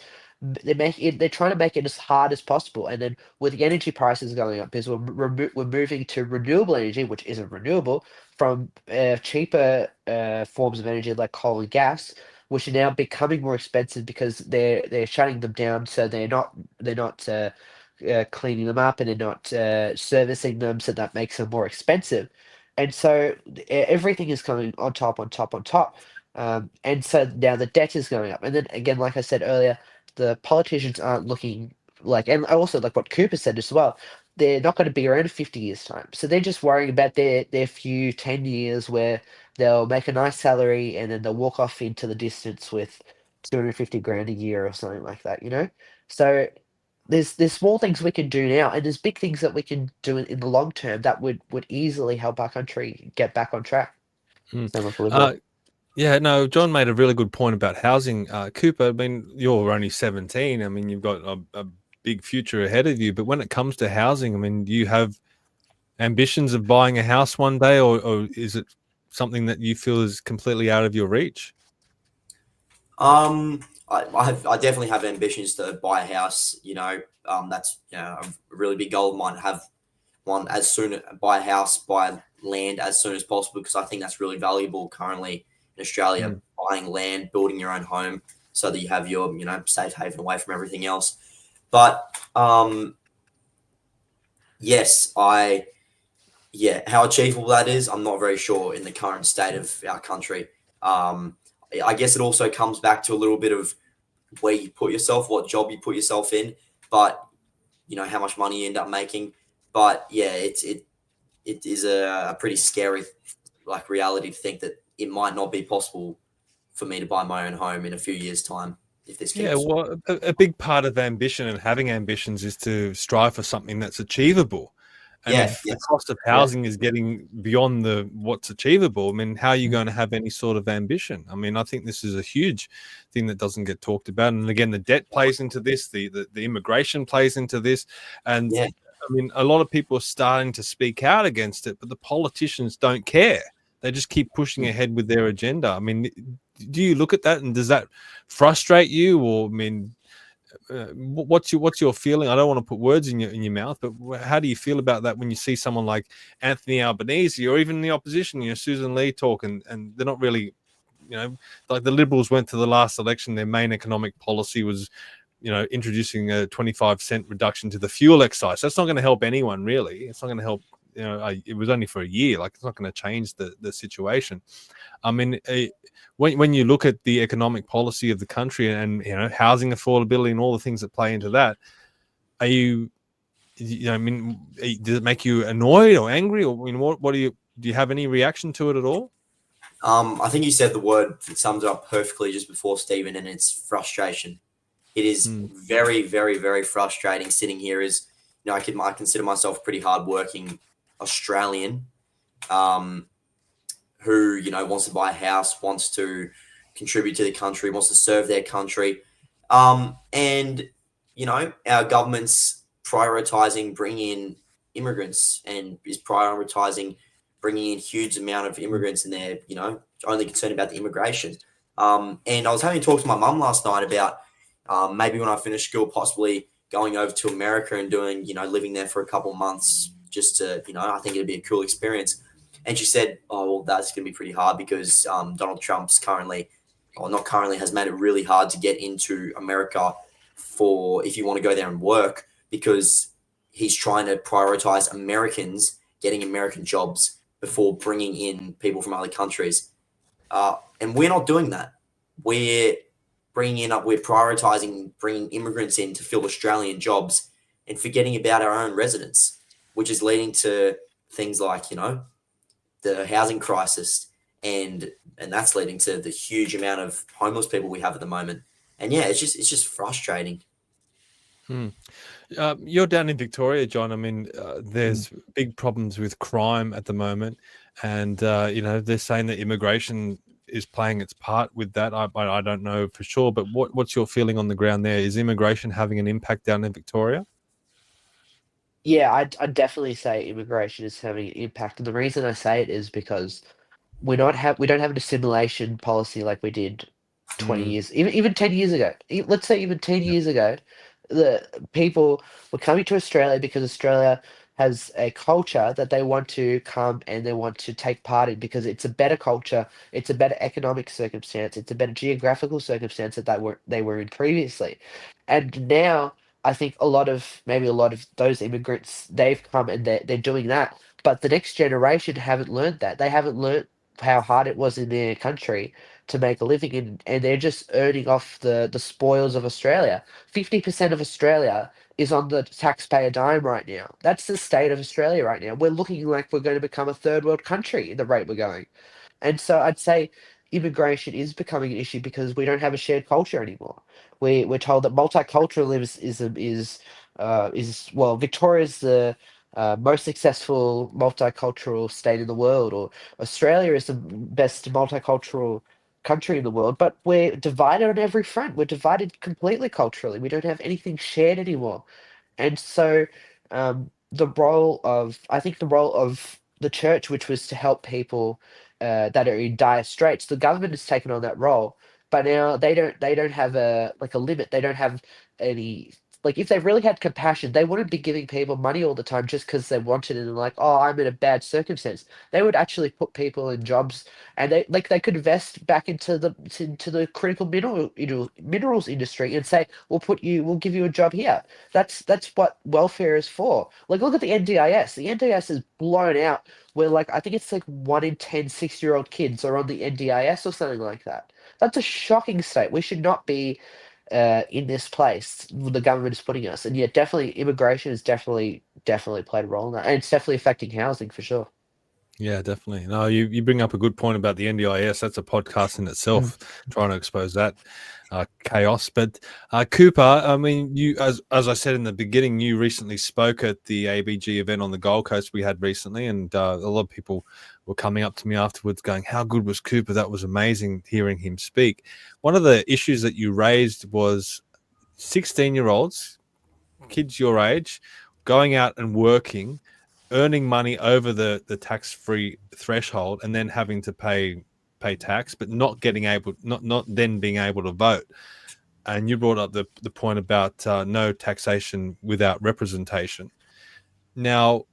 trying to make it as hard as possible, and then with the energy prices going up, because we're moving to renewable energy, which isn't renewable, from cheaper forms of energy like coal and gas, which are now becoming more expensive because they're shutting them down, so they're not cleaning them up, and they're not servicing them, so that makes them more expensive. And so everything is coming on top, on top, on top. And so now the debt is going up. And then again, like I said earlier, the politicians aren't looking like, and also like what Cooper said as well, they're not going to be around in 50 years' time. So they're just worrying about their few 10 years where they'll make a nice salary and then they'll walk off into the distance with 250 grand a year or something like that. So there's small things we can do now, and there's big things that we can do in the long term that would easily help our country get back on track. Sound like a liberal? Yeah, no, John made a really good point about housing. Cooper, I mean, you're only 17. I mean, you've got a big future ahead of you. But when it comes to housing, I mean, do you have ambitions of buying a house one day, or is it something that you feel is completely out of your reach? I definitely have ambitions to buy a house. That's a really big goal of mine. Have one buy a house, buy land as soon as possible, because I think that's really valuable currently in Australia. Buying land, building your own home, so that you have your safe haven away from everything else. But yes, how achievable that is, I'm not very sure in the current state of our country. I guess it also comes back to a little bit of where you put yourself, what job you put yourself in, but how much money you end up making. But yeah, it is a pretty scary reality to think that it might not be possible for me to buy my own home in a few years' time if this keeps. Yeah, well, a big part of ambition and having ambitions is to strive for something that's achievable. And if the cost of housing is getting beyond what's achievable, I mean, how are you going to have any sort of ambition? I mean, I think this is a huge thing that doesn't get talked about. And again, the debt plays into this, the immigration plays into this. And I mean, a lot of people are starting to speak out against it, but the politicians don't care. They just keep pushing ahead with their agenda. I mean, do you look at that, and does that frustrate you? Or, I mean, what's your feeling? I don't want to put words in your mouth, but how do you feel about that when you see someone like Anthony Albanese, or even the opposition, Susan Lee talk, and they're not really, like the Liberals went to the last election, their main economic policy was introducing a 25-cent reduction to the fuel excise. That's not going to help anyone, really. It's not going to help. It was only for a year. Like, it's not going to change the situation. I mean, when you look at the economic policy of the country and housing affordability and all the things that play into that, are you? I mean, does it make you annoyed or angry, or what do you have any reaction to it at all? I think you said the word that sums it up perfectly just before, Stephen, and it's frustration. It is very, very, very frustrating sitting here as, I consider myself a pretty hardworking Australian who, wants to buy a house, wants to contribute to the country, wants to serve their country. And, our government's prioritizing bringing in immigrants and is prioritizing bringing in huge amount of immigrants, and they're, only concerned about the immigration. And I was having a talk to my mum last night about maybe when I finish school, possibly going over to America and doing, living there for a couple of months just to, I think it'd be a cool experience. And she said, oh, well, that's going to be pretty hard because Donald Trump's has made it really hard to get into America if you want to go there and work, because he's trying to prioritize Americans getting American jobs before bringing in people from other countries. And we're not doing that. We're prioritizing bringing immigrants in to fill Australian jobs and forgetting about our own residents, which is leading to things like, the housing crisis, and that's leading to the huge amount of homeless people we have at the moment. And yeah, it's just frustrating. You're down in Victoria, John. I mean, there's big problems with crime at the moment, and they're saying that immigration is playing its part with that. I don't know for sure, but what's your feeling on the ground there? Is immigration having an impact down in Victoria? Yeah, I'd definitely say immigration is having an impact, and the reason I say it is because we don't have an assimilation policy like we did 20 years, even 10 years ago. Let's say even 10 years ago, the people were coming to Australia because Australia has a culture that they want to come and they want to take part in because it's a better culture, it's a better economic circumstance, it's a better geographical circumstance that they were in previously. And now I think maybe a lot of those immigrants, they've come and they're doing that, but the next generation haven't learned that. They haven't learned how hard it was in their country to make a living in, and they're just earning off the spoils of Australia. 50% of Australia is on the taxpayer dime right now. That's the state of Australia right now. We're looking like we're going to become a third world country at the rate we're going. And so I'd say immigration is becoming an issue because we don't have a shared culture anymore. We're told that multiculturalism is Victoria's the most successful multicultural state in the world, or Australia is the best multicultural country in the world, but we're divided on every front. We're divided completely culturally. We don't have anything shared anymore. And so I think the role of the church, which was to help people that are in dire straits, the government has taken on that role, but now they don't have a limit. They don't have any, like, if they really had compassion, they wouldn't be giving people money all the time just because they wanted it and like, oh, I'm in a bad circumstance. They would actually put people in jobs, and they could invest back into the critical minerals industry and say, we'll give you a job here. That's what welfare is for. Like, look at the NDIS. The NDIS is blown out. Where, like, I think it's like 1 in 10 6-year-old kids are on the NDIS or something like that. That's a shocking state. We should not be in this place the government is putting us. And yeah, definitely immigration has definitely played a role in that, and it's definitely affecting housing for sure. Yeah, definitely. No, you bring up a good point about the NDIS. That's a podcast in itself, trying to expose that chaos. But Cooper, I mean, you, as I said in the beginning, you recently spoke at the ABG event on the Gold Coast we had recently, and a lot of people were coming up to me afterwards going, how good was Cooper? That was amazing hearing him speak. One of the issues that you raised was 16-year-olds, kids your age, going out and working, earning money over the tax-free threshold, and then having to pay tax, but not then being able to vote. And you brought up the point about no taxation without representation. Now,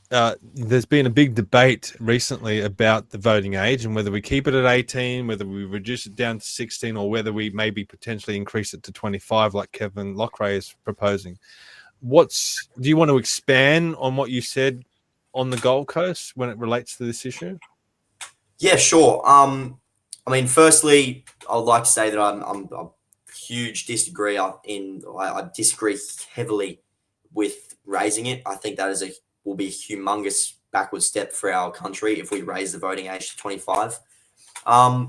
there's been a big debate recently about the voting age and whether we keep it at 18, whether we reduce it down to 16, or whether we maybe potentially increase it to 25, like Kevin Lockray is proposing. Do you want to expand on what you said on the Gold Coast when it relates to this issue? Yeah, sure. I mean, firstly, I would like to say that I'm a huge disagreeer I disagree heavily with raising it. I think that will be a humongous backward step for our country if we raise the voting age to 25. I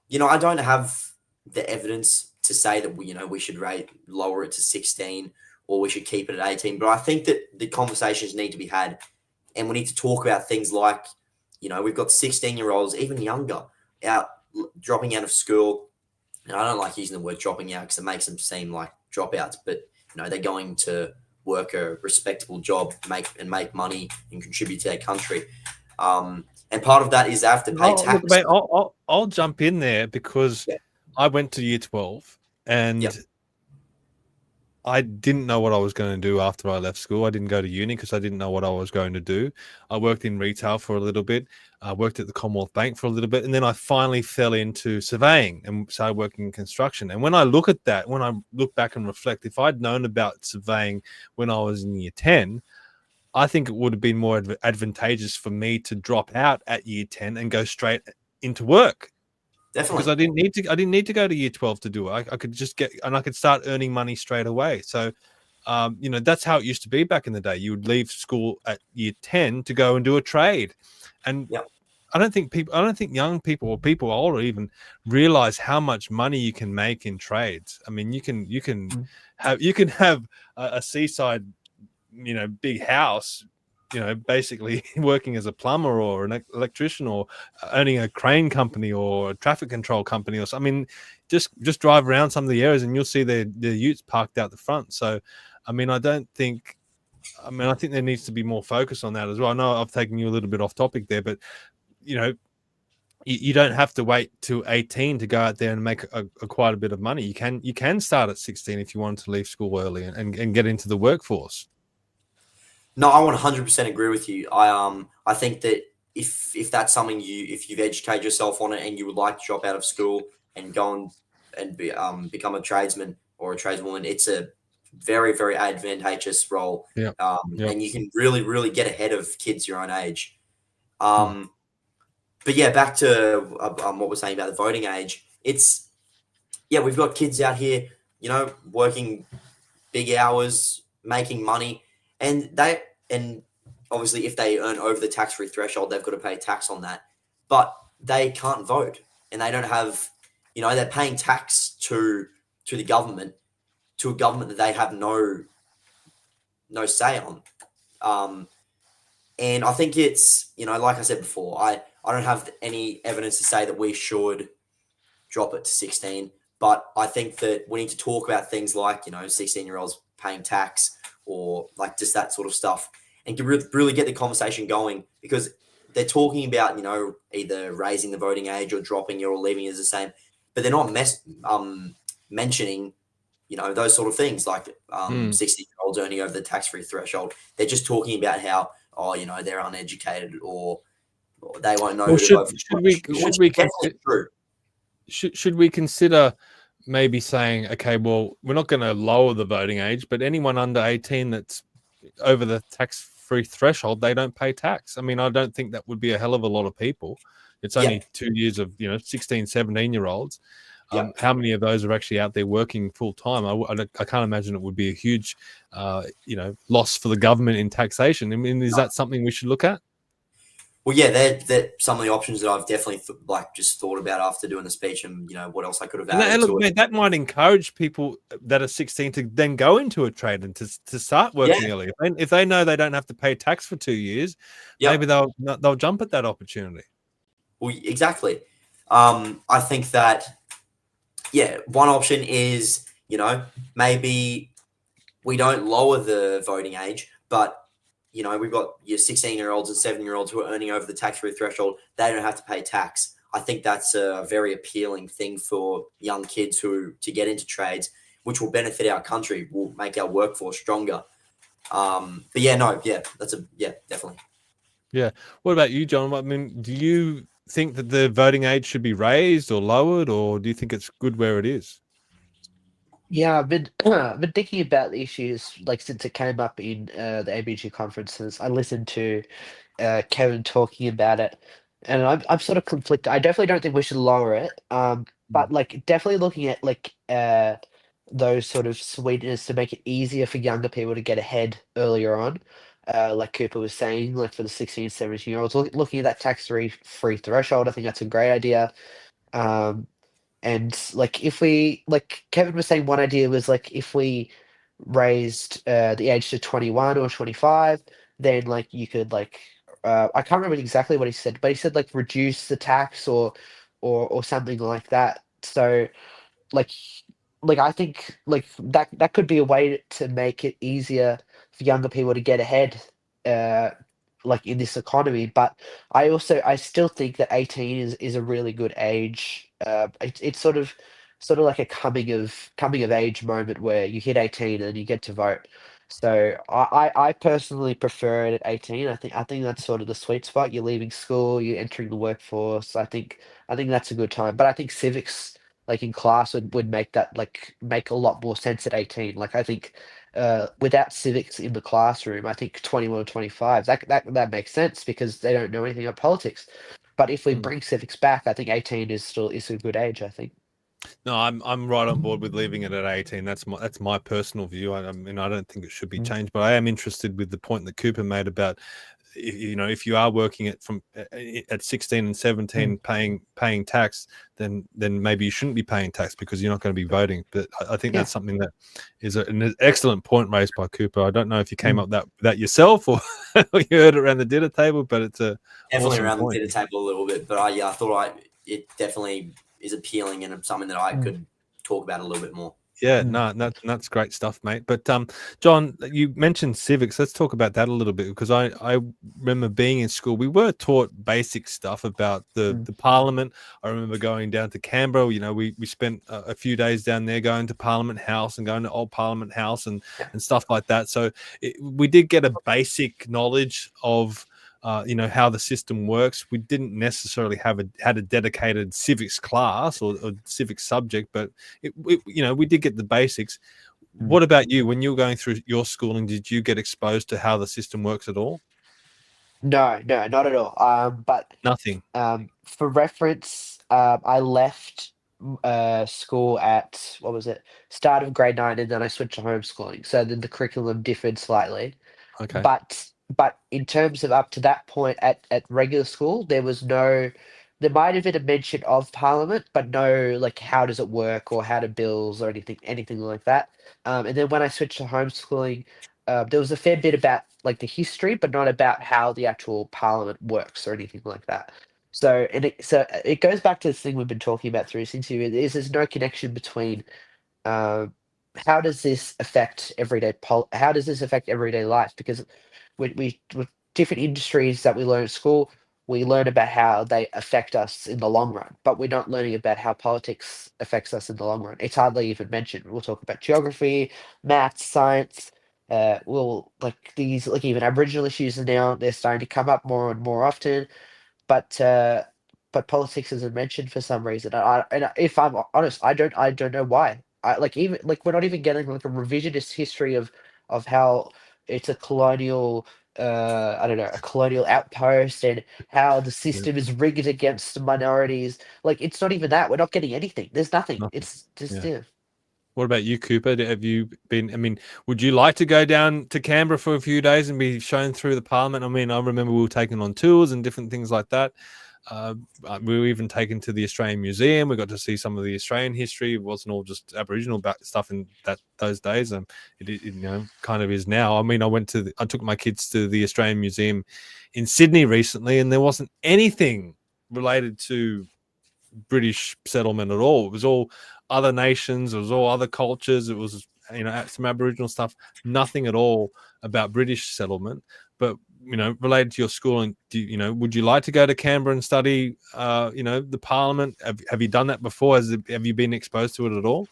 don't have the evidence to say that we should lower it to 16 or we should keep it at 18. But I think that the conversations need to be had, and we need to talk about things like, we've got 16-year-olds, even younger, dropping out of school. And I don't like using the word dropping out because it makes them seem like dropouts, but they're going to work a respectable job, make money, and contribute to their country. And part of that is they have to pay tax. Look, mate, I'll jump in there because I went to year 12 and I didn't know what I was going to do after I left school. I didn't go to uni because I didn't know what I was going to do. I worked in retail for a little bit. I worked at the Commonwealth Bank for a little bit. And then I finally fell into surveying and started working in construction. And when I look at that, when I look back and reflect, if I'd known about surveying when I was in year 10, I think it would have been more advantageous for me to drop out at year 10 and go straight into work. Definitely. Because I didn't need to go to year 12 to do it. I could just I could start earning money straight away. So, that's how it used to be back in the day. You would leave school at year 10 to go and do a trade. And I don't think young people or people older even realize how much money you can make in trades. I mean, you can have a seaside, big house, basically working as a plumber or an electrician or owning a crane company or a traffic control company or something. I mean, just drive around some of the areas and you'll see their utes parked out the front. So, I mean, I think there needs to be more focus on that as well. I know I've taken you a little bit off topic there, but you don't have to wait till 18 to go out there and make quite a bit of money. You can start at 16 if you want to leave school early and get into the workforce. No, I 100% agree with you. I think that if that's something if you've educated yourself on it and you would like to drop out of school and go and become a tradesman or a tradeswoman, it's a very, very advantageous role. And you can really, really get ahead of kids your own age. But yeah, back to what we're saying about the voting age. We've got kids out here, working big hours, making money. And obviously if they earn over the tax-free threshold, they've got to pay tax on that. But they can't vote, and they don't have, they're paying tax to the government, to a government that they have no say on. And I think it's, like I said before, I don't have any evidence to say that we should drop it to 16, but I think that we need to talk about things like, 16-year-olds paying tax, or like just that sort of stuff, and to really get the conversation going, because they're talking about, either raising the voting age or dropping it or leaving it as the same, but they're not mentioning, those sort of things like 60-year-olds earning over the tax-free threshold. They're just talking about how, they're uneducated or they won't know. Well, should we consider maybe saying, okay, well, we're not going to lower the voting age, but anyone under 18 that's over the tax-free threshold, they don't pay tax. I mean, I don't think that would be a hell of a lot of people. It's only 2 years of, 16, 17-year-olds. How many of those are actually out there working full-time? I can't imagine it would be a huge, loss for the government in taxation. I mean, is that something we should look at? Well, yeah, they're some of the options that I've definitely just thought about after doing the speech, and what else I could have added to it. That might encourage people that are 16 to then go into a trade and to start working early. If they know they don't have to pay tax for 2 years, maybe they'll jump at that opportunity. Well, exactly. I think that one option is maybe we don't lower the voting age, but we've got your 16-year-olds and 7-year-olds who are earning over the tax-free threshold. They don't have to pay tax. I think that's a very appealing thing for young kids to get into trades, which will benefit our country, will make our workforce stronger. But yeah, no, yeah, definitely. Yeah. What about you, John? I mean, do you think that the voting age should be raised or lowered, or do you think it's good where it is? Yeah, I've been I've been thinking about the issues like since it came up in the ABG conferences. I listened to Kevin talking about it, and I'm sort of conflicted. I definitely don't think we should lower it. But like definitely looking at like those sort of sweeteners to make it easier for younger people to get ahead earlier on. Like Cooper was saying, like for the 16, 17-year-olds, looking at that tax-free threshold, I think that's a great idea. Um, and like if we like Kevin was saying one idea was like if we raised the age to 21 or 25, then like you could like I can't remember exactly what he said, but he said like reduce the tax or something like that. So like I think like that could be a way to make it easier for younger people to get ahead uh like in this economy. But I still think that 18 is a really good age. It's sort of like a coming of age moment where you hit 18 and you get to vote. So I personally prefer it at 18. I think that's sort of the sweet spot. You're leaving school, you're entering the workforce. I think that's a good time. But I think civics like in class would make that like make a lot more sense at 18. Like I think without civics in the classroom, I think 21 or 25, that makes sense because they don't know anything about politics. But if we bring civics back, I think 18 is a good age, I think. No, I'm right on board with leaving it at 18. That's my personal view. I mean, I don't think it should be changed, but I am interested with the point that Cooper made about if you are working at 16 and 17 paying tax, then maybe you shouldn't be paying tax because you're not going to be voting. But I think that's something that is an excellent point raised by Cooper. I don't know if you came up with that yourself or you heard it around the dinner table, but it's a Definitely awesome around point. the dinner table a little bit, but I thought it definitely is appealing and something that I could talk about a little bit more. Yeah, no, that's great stuff, mate. But John, you mentioned civics. Let's talk about that a little bit because I remember being in school. We were taught basic stuff about the Parliament. I remember going down to Canberra. You know, we spent a few days down there going to Parliament House and going to Old Parliament House and stuff like that. So we did get a basic knowledge of how the system works. We didn't necessarily had a dedicated civics class or civics subject, but we did get the basics. What about you? When you were going through your schooling, did you get exposed to how the system works at all? No, not at all. But Nothing. for reference, I left school at what was it? Start of grade 9, and then I switched to homeschooling. So then the curriculum differed slightly. Okay. But in terms of up to that point at regular school, there might have been a mention of Parliament, but no like how does it work or how do bills or anything like that. And then when I switched to homeschooling, there was a fair bit about like the history, but not about how the actual Parliament works or anything like that. So it goes back to this thing we've been talking about through this interview. There's no connection between um, how does this affect how does this affect everyday life? Because with different industries that we learn at school, we learn about how they affect us in the long run, but we're not learning about how politics affects us in the long run. It's hardly even mentioned. We'll talk about geography, maths, science. We'll like these like even Aboriginal issues are now they're starting to come up more and more often, but politics isn't mentioned for some reason. And if I'm honest, I don't know why. I like even like we're not even getting like a revisionist history of how it's a colonial I don't know, a colonial outpost and how the system is rigged against the minorities. Like it's not even that. We're not getting anything. There's nothing. It's just What about you, Cooper? Have you been? I mean, would you like to go down to Canberra for a few days and be shown through the Parliament? I mean, I remember we were taken on tours and different things like that. We were even taken to the Australian Museum. We got to see some of the Australian history. It wasn't all just Aboriginal stuff in those days. It kind of is now. I mean, I took my kids to the Australian Museum in Sydney recently, and there wasn't anything related to British settlement at all. It was all other nations. It was all other cultures. It was some Aboriginal stuff. Nothing at all about British settlement. But related to your schooling, would you like to go to Canberra and study, the Parliament? Have you done that before? Have you been exposed to it at all?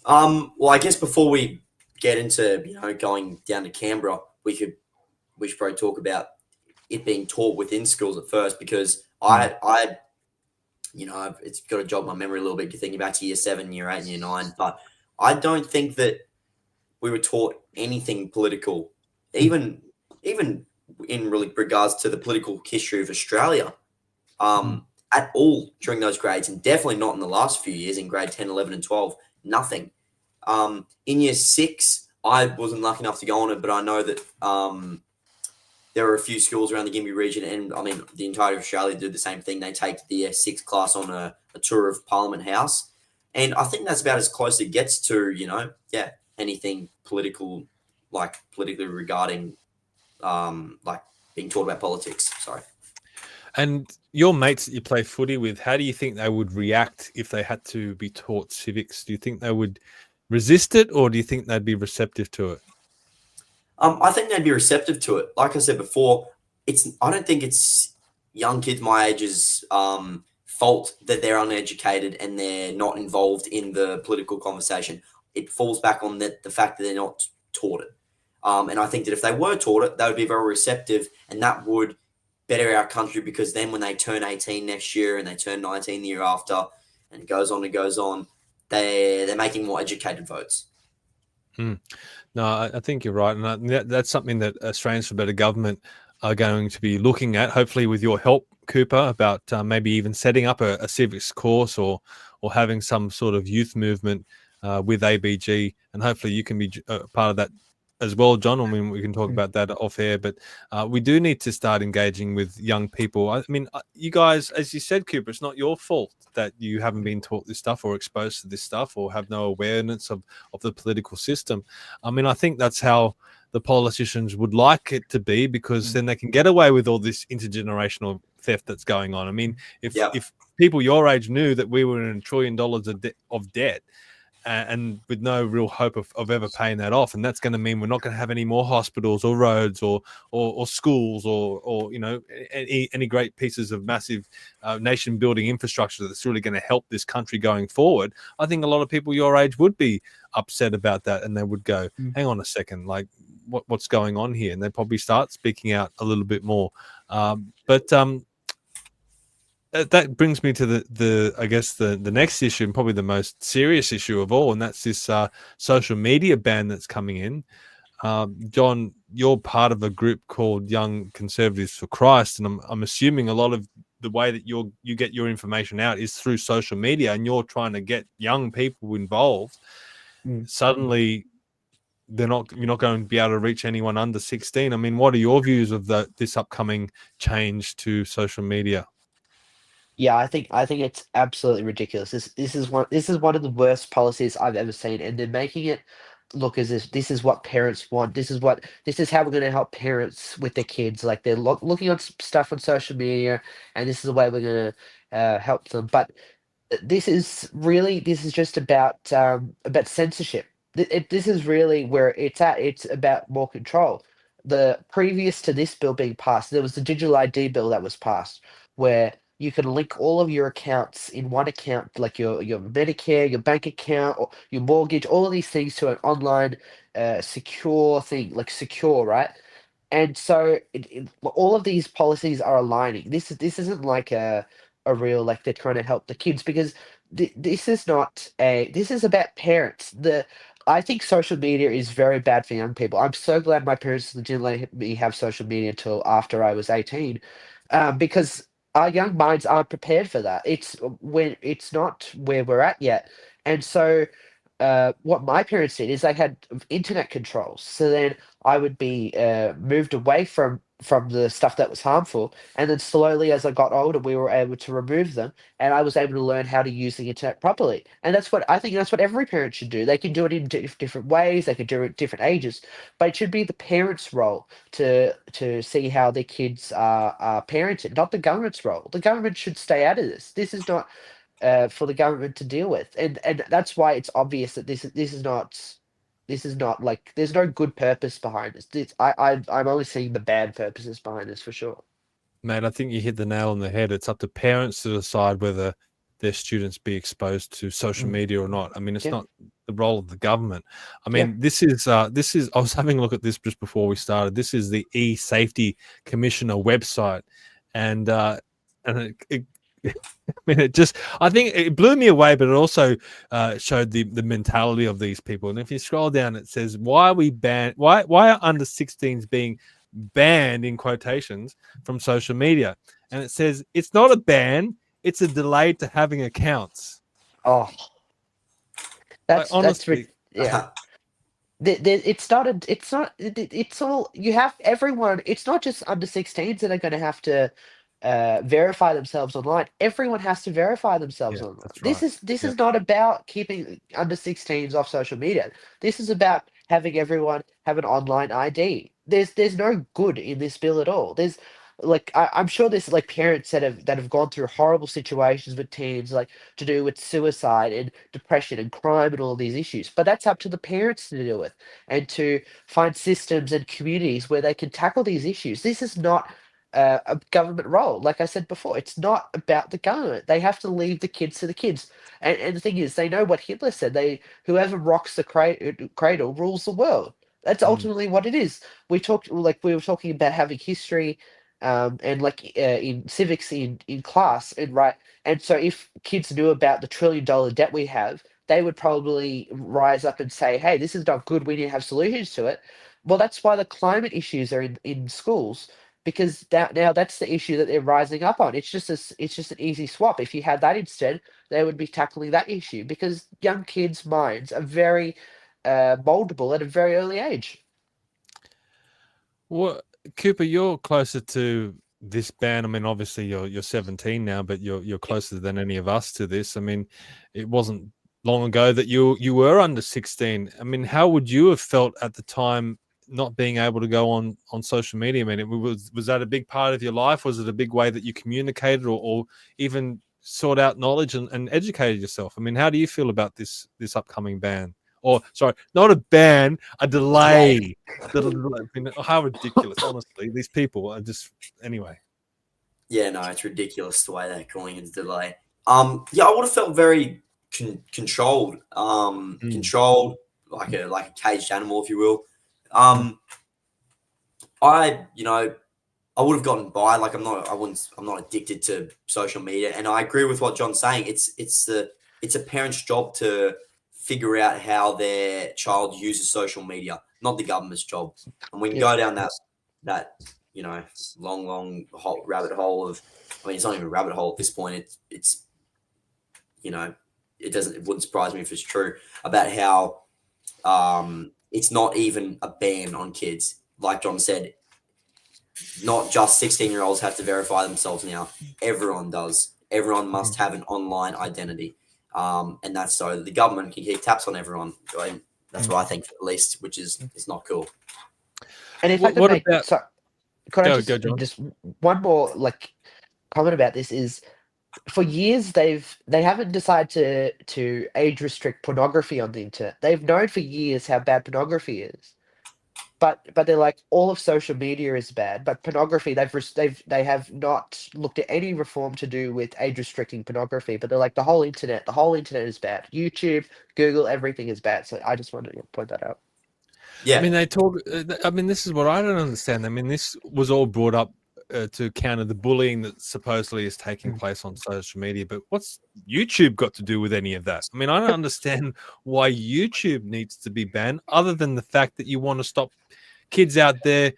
Well, I guess before we get into, going down to Canberra, we should probably talk about it being taught within schools at first, because it's got to jog my memory a little bit. You're thinking back to year 7, year 8, and year 9, but I don't think that we were taught anything political, even in really regards to the political history of Australia, at all during those grades, and definitely not in the last few years in grade 10, 11, and 12. Nothing. In year 6, I wasn't lucky enough to go on it, but I know that there are a few schools around the Gympie region, and I mean the entirety of Australia do the same thing. They take the year 6 class on a tour of Parliament House, and I think that's about as close it gets to anything political, like politically regarding like being taught about politics. Sorry. And your mates that you play footy with, how do you think they would react if they had to be taught civics? Do you think they would resist it, or do you think they'd be receptive to it? I think they'd be receptive to it. Like I said before, I don't think it's young kids my age's fault that they're uneducated and they're not involved in the political conversation. It falls back on the fact that they're not taught it. And I think that if they were taught it, they would be very receptive, and that would better our country, because then when they turn 18 next year and they turn 19 the year after, and it goes on, they're making more educated votes. No, I think you're right. And that's something that Australians for Better Government are going to be looking at, hopefully with your help, Cooper, about maybe even setting up a civics course or having some sort of youth movement with ABG. And hopefully you can be part of that as well, John. I mean, we can talk about that off air, but we do need to start engaging with young people. I mean, you guys, as you said, Cooper, it's not your fault that you haven't been taught this stuff or exposed to this stuff or have no awareness of the political system. I mean, I think that's how the politicians would like it to be, because then they can get away with all this intergenerational theft that's going on. I mean, if people your age knew that we were in $1 trillion of debt, and with no real hope of ever paying that off, and that's going to mean we're not going to have any more hospitals or roads or schools or any great pieces of massive nation building infrastructure that's really going to help this country going forward. I think a lot of people your age would be upset about that, and they would go, hang on a second, like what's going on here? And they'd probably start speaking out a little bit more. That brings me to the next issue, and probably the most serious issue of all, and that's this social media ban that's coming in. John, you're part of a group called Young Conservatives for Christ, and I'm assuming a lot of the way that you get your information out is through social media, and you're trying to get young people involved. Suddenly, you're not going to be able to reach anyone under 16. I mean, what are your views of this upcoming change to social media? Yeah, I think it's absolutely ridiculous. This is one of the worst policies I've ever seen, and they're making it look as if this is what parents want. This is how we're going to help parents with their kids. Like they're looking on stuff on social media, and this is the way we're going to help them. But this is just about censorship. This is really where it's at. It's about more control. The previous to this bill being passed, there was the digital ID bill that was passed, where you can link all of your accounts in one account, like your Medicare, your bank account, or your mortgage, all of these things to an online secure thing, like secure, right? And so all of these policies are aligning. This isn't like a real, like they're trying to help the kids, because this is about parents. I think social media is very bad for young people. I'm so glad my parents didn't let me have social media until after I was 18, because our young minds aren't prepared for that. It's not where we're at yet. And so what my parents did is they had internet controls. So then I would be moved away from the stuff that was harmful. And then slowly, as I got older, we were able to remove them, and I was able to learn how to use the internet properly. And that's what every parent should do. They can do it in different ways. They can do it at different ages, but it should be the parents' role to see how their kids are parented, not the government's role. The government should stay out of this. This is not for the government to deal with, and that's why it's obvious that this is not like there's no good purpose behind this. I'm only seeing the bad purposes behind this for sure. Mate, I think you hit the nail on the head. It's up to parents to decide whether their students be exposed to social media or not. I mean, it's Yeah. not the role of the government. I mean, this is I was having a look at this just before we started. This is the E-Safety Commissioner website, and it I mean, I think it blew me away, but it also showed the mentality of these people. And if you scroll down, it says, why are under 16s being banned, in quotations, from social media? And it says, it's not a ban, it's a delay to having accounts. Oh, honestly, yeah. It's all, you have everyone, it's not just under 16s that are going to have to verify themselves online. Everyone has to verify themselves online. that's This right. is not about keeping under 16s off social media. This is about having everyone have an online ID. There's no good in this bill at all. There's like I'm sure there's like parents that have gone through horrible situations with teens, like to do with suicide and depression and crime and all these issues. But that's up to the parents to deal with and to find systems and communities where they can tackle these issues. This is not a government role. Like I said before, it's not about the government. They have to leave the kids to the kids. And the thing is, they know what Hitler said. Whoever rocks the cradle rules the world. That's ultimately what it is. We were talking about having history, and like in civics in class, and right. And so if kids knew about the $1 trillion debt we have, they would probably rise up and say, "Hey, this is not good. We need to have solutions to it." Well, that's why the climate issues are in schools, because now that's the issue that they're rising up on. It's just an easy swap. If you had that instead, they would be tackling that issue, because young kids' minds are very moldable at a very early age. Well, Cooper, you're closer to this ban. I mean, obviously you're 17 now, but you're closer than any of us to this. I mean, it wasn't long ago that you were under 16. I mean, how would you have felt at the time not being able to go on social media? I mean, was that a big part of your life? Was it a big way that you communicated or even sought out knowledge and educated yourself? I mean, how do you feel about this upcoming ban? Or sorry, not a ban, a delay. I mean, how ridiculous! Honestly, these people are just anyway. Yeah, no, it's ridiculous the way they're calling it a delay. Yeah, I would have felt very controlled, controlled like a caged animal, if you will. I would have gotten by. Like I'm not addicted to social media, and I agree with what John's saying. It's a parent's job to figure out how their child uses social media, not the government's job. And we can go down that long hot rabbit hole of, I mean, it's not even a rabbit hole at this point. It's it wouldn't surprise me if it's true about how it's not even a ban on kids. Like John said, not just 16-year-olds have to verify themselves now. Everyone does. Everyone must have an online identity. And that's so the government can keep tabs on everyone. That's what I think, at least, which is not cool. And if I could just one more comment about this is, for years they haven't decided to age restrict pornography on the internet. They've known for years how bad pornography is, but they're like, all of social media is bad, but pornography they have not looked at any reform to do with age restricting pornography. But they're like, the whole internet is bad. YouTube, Google, everything is bad. So I just wanted to point that out. Yeah, I mean, this is what I don't understand. I mean, this was all brought up to counter the bullying that supposedly is taking place on social media. But what's YouTube got to do with any of that? I mean, I don't understand why YouTube needs to be banned, other than the fact that you want to stop kids out there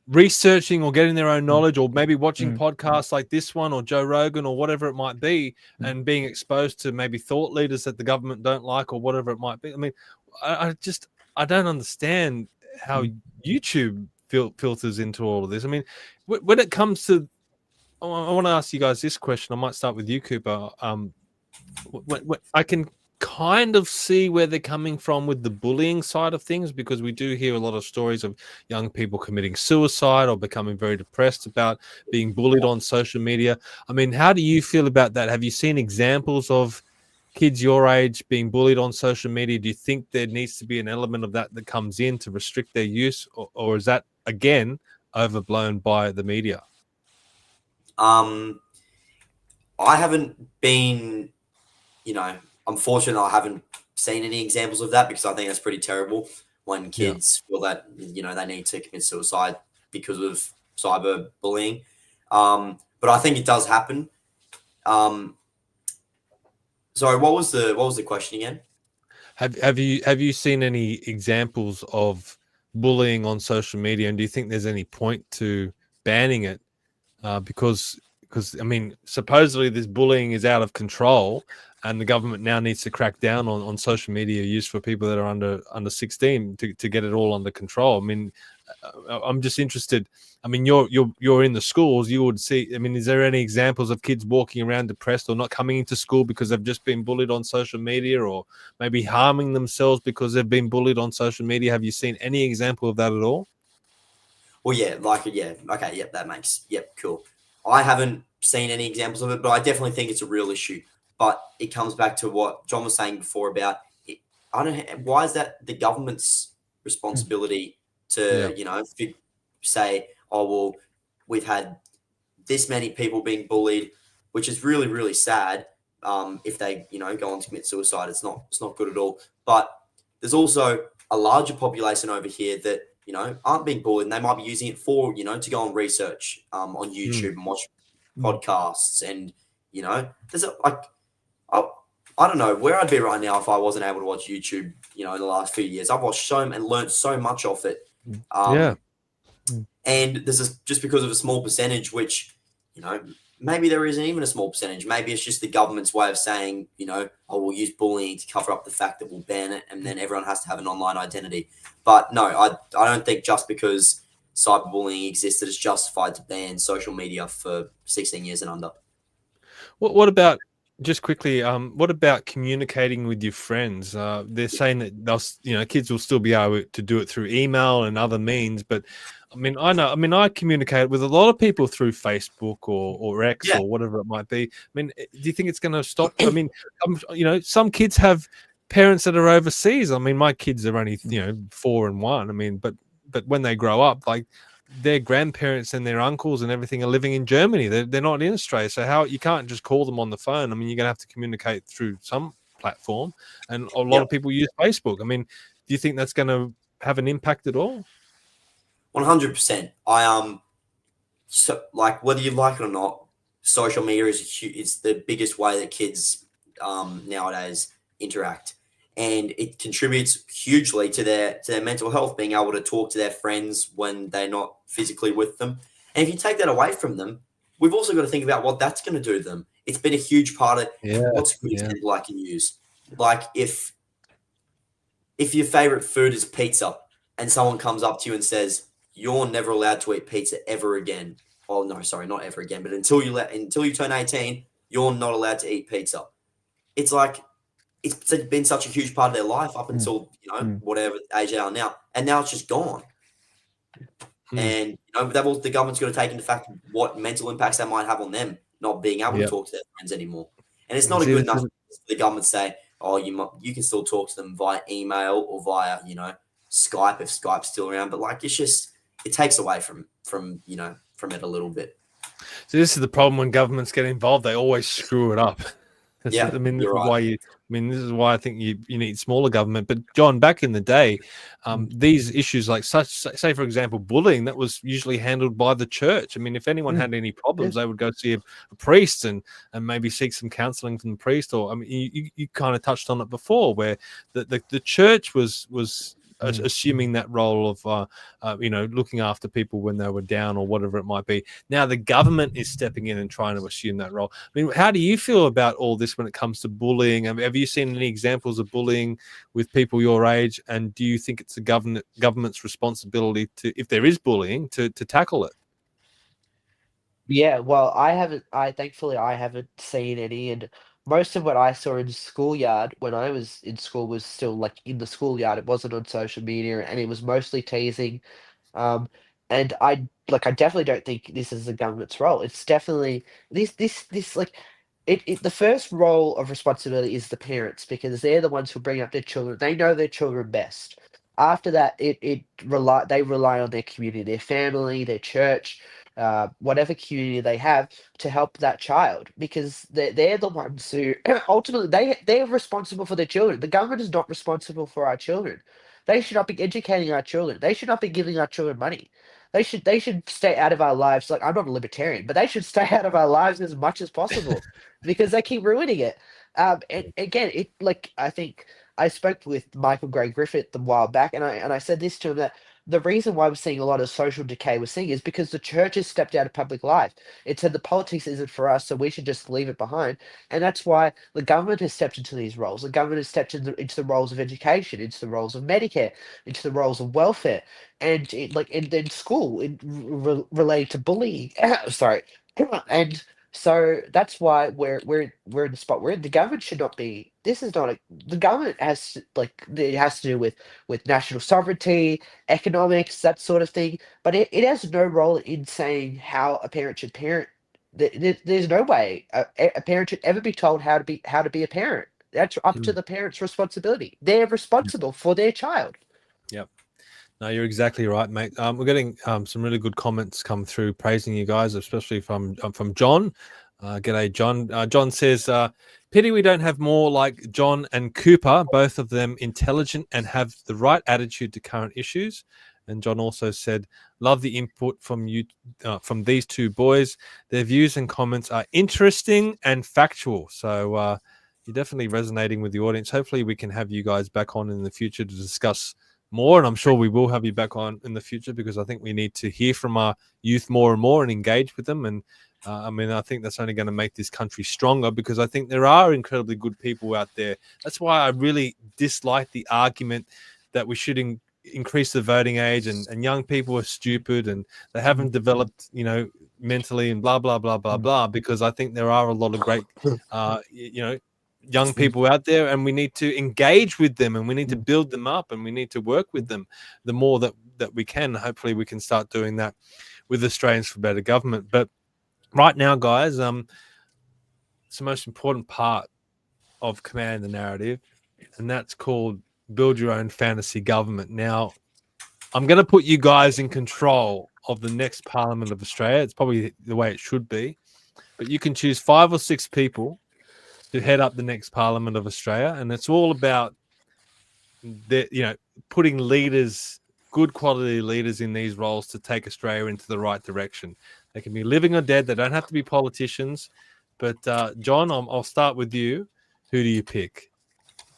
researching or getting their own knowledge, or maybe watching podcasts like this one or Joe Rogan or whatever it might be, and being exposed to maybe thought leaders that the government don't like or whatever it might be. I mean, I don't understand how YouTube filters into all of this. I mean, when it comes to, I want to ask you guys this question. I might start with you, Cooper. I can kind of see where they're coming from with the bullying side of things, because we do hear a lot of stories of young people committing suicide or becoming very depressed about being bullied on social media. I mean, how do you feel about that? Have you seen examples of kids your age being bullied on social media? Do you think there needs to be an element of that comes in to restrict their use, or is that again overblown by the media? I haven't been you know, I'm fortunate I haven't seen any examples of that, because I think that's pretty terrible when kids feel that, you know, they need to commit suicide because of cyberbullying. But I think it does happen. Sorry, what was the question again? Have you seen any examples of bullying on social media, and do you think there's any point to banning it? Because I mean, supposedly this bullying is out of control, and the government now needs to crack down on social media use for people that are under 16 to get it all under control. I mean, I'm just interested. I mean, you're in the schools. You would see. I mean, is there any examples of kids walking around depressed or not coming into school because they've just been bullied on social media, or maybe harming themselves because they've been bullied on social media? Have you seen any example of that at all? Well, yeah, okay, yep, cool. I haven't seen any examples of it, but I definitely think it's a real issue. But it comes back to what John was saying before about it. Why is that the government's responsibility to, you know, say, oh, well, we've had this many people being bullied, which is really, really sad. If they, you know, go on to commit suicide, it's not good at all. But there's also a larger population over here that, you know, aren't being bullied, and they might be using it for, you know, to go and research on YouTube and watch podcasts. And, you know, there's I don't know where I'd be right now if I wasn't able to watch YouTube, you know, in the last few years. I've watched and learned so much off it. And there's just because of a small percentage, which, you know, maybe there isn't even a small percentage. Maybe it's just the government's way of saying, you know, oh, we'll use bullying to cover up the fact that we'll ban it, and then everyone has to have an online identity. But no, I don't think just because cyberbullying exists that it's justified to ban social media for 16 years and under. What about, just quickly, what about communicating with your friends? They're saying that you know, kids will still be able to do it through email and other means, but I mean, I communicate with a lot of people through Facebook or X or whatever it might be. I mean, do you think it's going to stop? I mean, you know, some kids have parents that are overseas. I mean, my kids are only, you know, 4 and 1. I mean, but when they grow up, like, their grandparents and their uncles and everything are living in Germany. They're not in Australia. So you can't just call them on the phone. I mean, you're going to have to communicate through some platform, and a lot of people use Facebook. I mean, do you think that's going to have an impact at all? 100%. So, like, whether you like it or not, social media is the biggest way that kids nowadays interact, and it contributes hugely to their mental health, being able to talk to their friends when they're not physically with them. And if you take that away from them, we've also got to think about what that's going to do to them. It's been a huge part of what's a good example I can use. Like, if your favorite food is pizza and someone comes up to you and says, you're never allowed to eat pizza ever again. Oh, no, sorry, not ever again. But until you turn 18, you're not allowed to eat pizza. It's like, it's been such a huge part of their life up until, you know, whatever age they are now. And now it's just gone. And, you know, the government's got to take into fact what mental impacts that might have on them, not being able to talk to their friends anymore. And it's not a good enough for the government to say, oh, you can still talk to them via email or via, you know, Skype, if Skype's still around. But, like, it's just, it takes away from you know, from it a little bit. So this is the problem when governments get involved; they always screw it up. Yeah, I mean, right. this is why I think you need smaller government. But John, back in the day, these issues like say for example, bullying, that was usually handled by the church. I mean, if anyone had any problems, they would go see a priest and maybe seek some counselling from the priest. Or I mean, you kind of touched on it before, where the church was assuming that role of you know, looking after people when they were down or whatever it might be. Now the government is stepping in and trying to assume that role. I mean, how do you feel about all this when it comes to bullying? I mean, have you seen any examples of bullying with people your age? And do you think it's the government's responsibility to, if there is bullying, to tackle it? Yeah, well, thankfully I haven't seen any, and most of what I saw in schoolyard when I was in school was still like in the schoolyard. It wasn't on social media, and it was mostly teasing. Um, and I definitely don't think this is the government's role. It's definitely this like the first role of responsibility is the parents, because they're the ones who bring up their children. They know their children best. After that, they rely on their community, their family, their church. whatever community they have to help that child, because they're the ones who ultimately they're responsible for their children. The government is not responsible for our children. They should not be educating our children. They should not be giving our children money. They should stay out of our lives. Like, I'm not a libertarian, but they should stay out of our lives as much as possible because they keep ruining it. And again, I think I spoke with Michael Gray Griffith a while back, and I said this to him, that the reason why we're seeing a lot of social decay we're seeing is because the church has stepped out of public life. It said the politics isn't for us, so we should just leave it behind. And that's why the government has stepped into these roles. The government has stepped into the roles of education, into the roles of Medicare, into the roles of welfare, and and then school related to bullying. Sorry, and so that's why we're in the spot we're in. The government should not be. This is not a. The government has it has to do with national sovereignty, economics, that sort of thing. But it has no role in saying how a parent should parent. There's no way a parent should ever be told how to be a parent. That's up to the parent's responsibility. They're responsible for their child. Yep. No, you're exactly right, mate. We're getting some really good comments come through praising you guys, especially from John. G'day, John. John says, pity we don't have more like John and Cooper, both of them intelligent and have the right attitude to current issues. And John also said, love the input from you, from these two boys. Their views and comments are interesting and factual. So you're definitely resonating with the audience. Hopefully we can have you guys back on in the future to discuss more, and I'm sure we will have you back on in the future, because I think we need to hear from our youth more and more and engage with them. And I think that's only going to make this country stronger, because I think there are incredibly good people out there. That's why I really dislike the argument that we should increase the voting age and young people are stupid and they haven't developed, mentally and blah, blah, blah, blah, blah, because I think there are a lot of great, young people out there, and we need to engage with them, and we need to build them up, and we need to work with them the more that we can. Hopefully we can start doing that with Australians for Better Government. But right now, guys, it's the most important part of Command the Narrative, and that's called Build Your Own Fantasy Government. Now, I'm going to put you guys in control of the next Parliament of Australia. It's probably the way it should be, but you can choose 5 or 6 people to head up the next Parliament of Australia, and it's all about putting leaders, good quality leaders, in these roles to take Australia into the right direction. They can be living or dead; they don't have to be politicians. But John, I'll start with you. Who do you pick?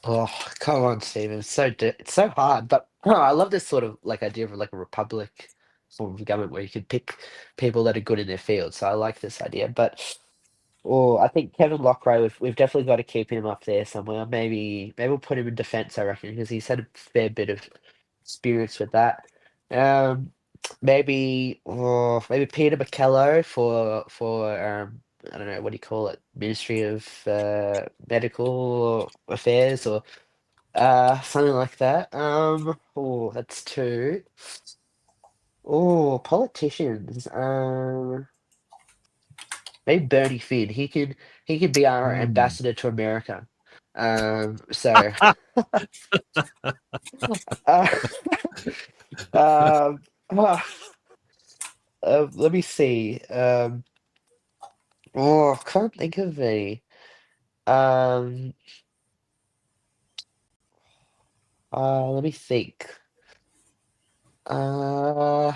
Oh, come on, Stephen. It's so hard, but I love this sort of idea of a republic form of government where you can pick people that are good in their field. So I like this idea, but. Oh, I think Kevin Lockray, we've definitely got to keep him up there somewhere. Maybe we'll put him in defence, I reckon, because he's had a fair bit of experience with that. Maybe Peter McCallum for I don't know, what do you call it, Ministry of Medical Affairs or something like that. That's 2. Oh, politicians. Maybe Bernie Finn. He could be our ambassador to America. So let me see. Can't think of any. Let me think. Yeah,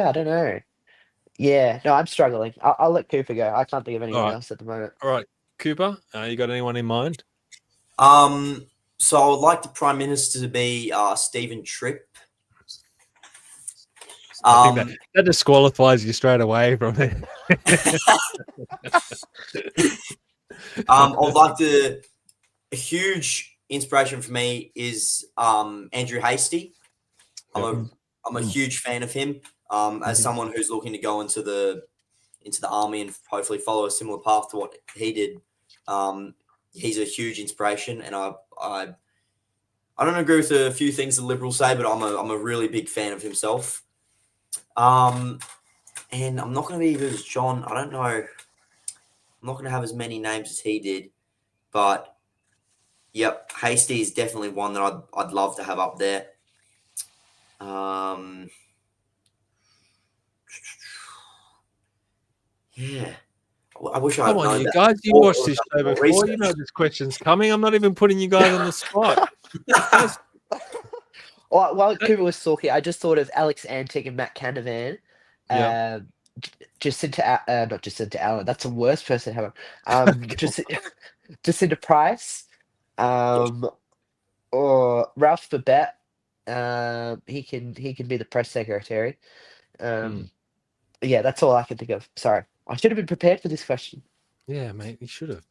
I don't know. Yeah, no, I'm struggling. I'll let Cooper go. I can't think of anyone else at the moment. All right, Cooper, you got anyone in mind? So I would like the Prime Minister to be Stephen Tripp. I think that disqualifies you straight away from it. I'd like a huge inspiration for me is Andrew Hastie. I'm a huge fan of him. As someone who's looking to go into the army and hopefully follow a similar path to what he did, he's a huge inspiration. And I don't agree with a few things the Liberals say, but I'm a really big fan of himself. And I'm not going to be as good as John. I don't know. I'm not going to have as many names as he did, but yep, Hastie is definitely one that I'd love to have up there. Yeah. I wish I Come had on, known you that. guys, you Or- watched or this done show more before. You research. know this question's coming. I'm not even putting you guys on the spot. While Cooper was talking, I just thought of Alex Antic and Matt Canavan. Yeah. Not Jacinta Allen. That's the worst person ever. Jacinta Price, or Ralph Babette. He can be the press secretary. Yeah, that's all I can think of. Sorry, I should have been prepared for this question. Yeah, mate, you should have.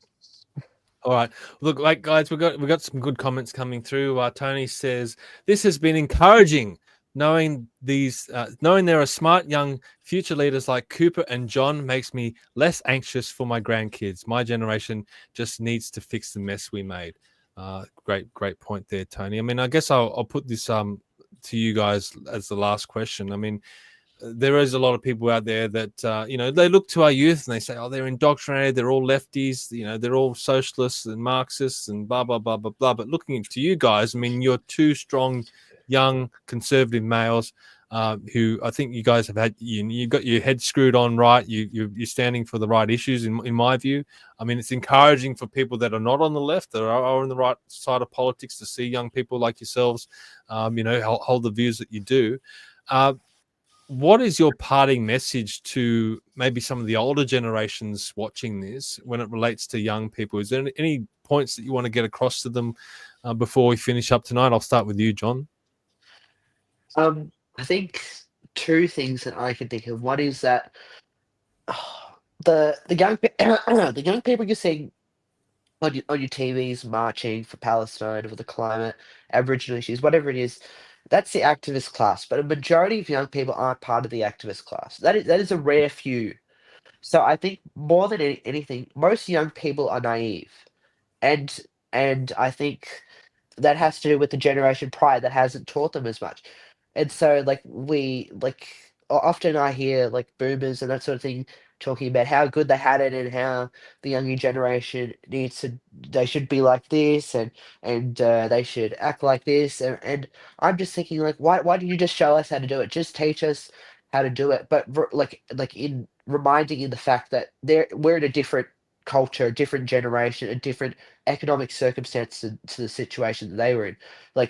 All right, look, like guys, we got some good comments coming through. Tony says this has been encouraging, knowing there are smart young future leaders like Cooper and John makes me less anxious for my grandkids. My generation just needs to fix the mess we made. Great point there, Tony. I mean, I guess I'll put this to you guys as the last question. I mean, there is a lot of people out there that they look to our youth and they say, oh, they're indoctrinated, they're all lefties, they're all socialists and Marxists and blah blah blah blah blah. But looking to you guys, I mean, you're two strong, young, conservative males who I think you guys have had. You got your head screwed on right. You're standing for the right issues, in my view. I mean, it's encouraging for people that are not on the left, that are on the right side of politics, to see young people like yourselves, hold the views that you do. What is your parting message to maybe some of the older generations watching this when it relates to young people? Is there any points that you want to get across to them before we finish up tonight? I'll start with you, John. I think two things that I can think of. One is that the young people you're seeing on your TVs marching for Palestine, for the climate, Aboriginal issues, whatever it is, that's the activist class. But a majority of young people aren't part of the activist class. That is a rare few. So I think more than anything, most young people are naive, and I think that has to do with the generation prior that hasn't taught them as much. And so often I hear like boomers and that sort of thing talking about how good they had it and how the younger generation they should be like this and they should act like this, and I'm just thinking, like, why don't you just show us how to do it? Just teach us how to do it. But in reminding in the fact that we're in a different culture, a different generation, a different economic circumstance to the situation that they were in. I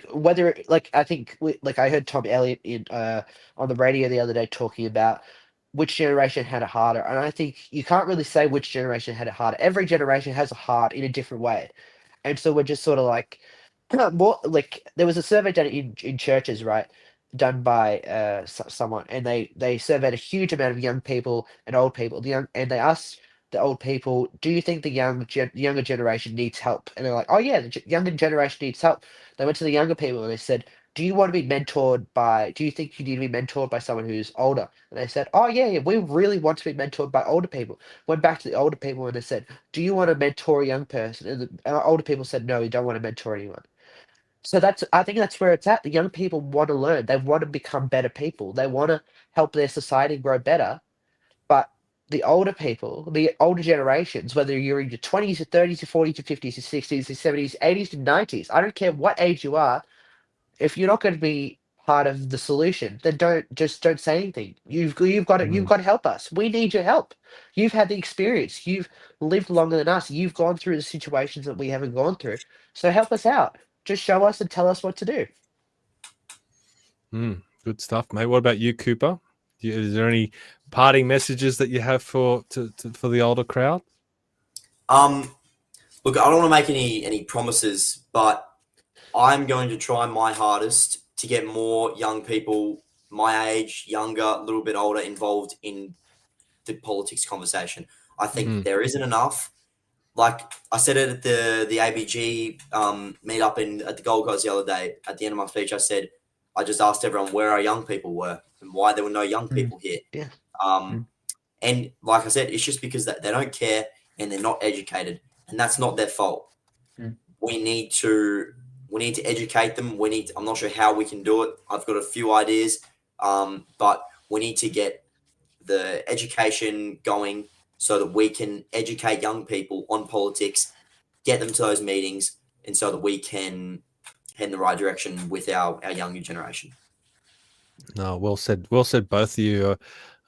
think I heard Tom Elliott on the radio the other day talking about which generation had it harder, and I think you can't really say which generation had it harder. Every generation has a hard in a different way, and so we're just sort of like more like there was a survey done in churches, right? Done by someone, and they surveyed a huge amount of young people and old people. And they asked the old people, "Do you think the younger generation needs help?" And they're like, "Oh yeah, the younger generation needs help." They went to the younger people and they said, "Do you want to be mentored by? Do you think you need to be mentored by someone who's older?" And they said, "Oh yeah, we really want to be mentored by older people." Went back to the older people and they said, "Do you want to mentor a young person?" And the older people said, "No, we don't want to mentor anyone." So I think that's where it's at. The young people want to learn. They want to become better people. They want to help their society grow better. But the older people, the older generations, whether you're in your 20s or 30s or 40s or 50s or 60s or 70s, 80s and 90s, I don't care what age you are, if you're not going to be part of the solution, then don't say anything. You've got to help us. We need your help. You've had the experience. You've lived longer than us. You've gone through the situations that we haven't gone through. So help us out. Just show us and tell us what to do. Good stuff, mate. What about you, Cooper? Is there any parting messages that you have for the older crowd? Look, I don't want to make any promises, but I'm going to try my hardest to get more young people my age, younger, a little bit older, involved in the politics conversation. I think there isn't enough. Like I said it at the ABG meetup at the Gold Coast the other day. At the end of my speech, I just asked everyone where our young people were and why there were no young people here. Yeah. And like I said, it's just because they don't care and they're not educated, and that's not their fault. We need to educate them. I'm not sure how we can do it. I've got a few ideas, but we need to get the education going so that we can educate young people on politics, get them to those meetings, and so that we can head in the right direction with our younger generation. No, well said, both of you.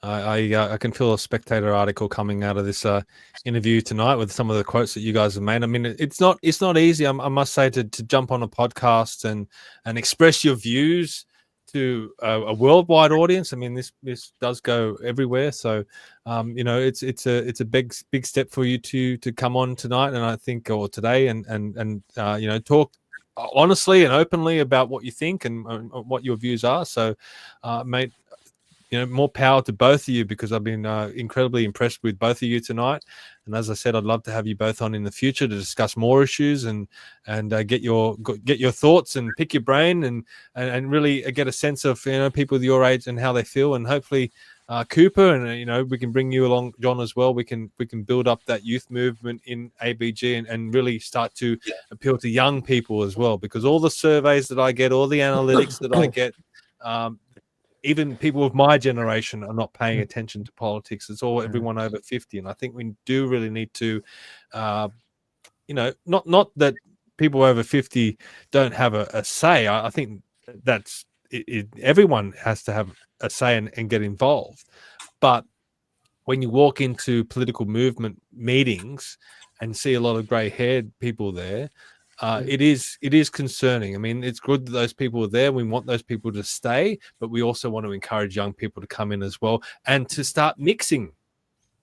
I can feel a Spectator article coming out of this interview tonight with some of the quotes that you guys have made. I mean, it's not easy. I must say to jump on a podcast and express your views to a worldwide audience. I mean, this does go everywhere. So, it's a big step for you to come on tonight, and I think, or today, and talk honestly and openly about what you think and what your views are. So, mate, more power to both of you, because I've been incredibly impressed with both of you tonight. And as I said, I'd love to have you both on in the future to discuss more issues and get your thoughts and pick your brain and really get a sense of people with your age and how they feel. And hopefully, Cooper, and we can bring you along, John, as well. We can build up that youth movement in ABG and really start to appeal to young people as well, because all the surveys that I get, all the analytics that I get, even people of my generation are not paying attention to politics. It's all everyone over 50. And I think we do really need to, not that people over 50 don't have a say. I think that's everyone has to have a say and get involved. But when you walk into political movement meetings and see a lot of grey-haired people there, it is concerning. I mean, it's good that those people are there. We want those people to stay, but we also want to encourage young people to come in as well and to start mixing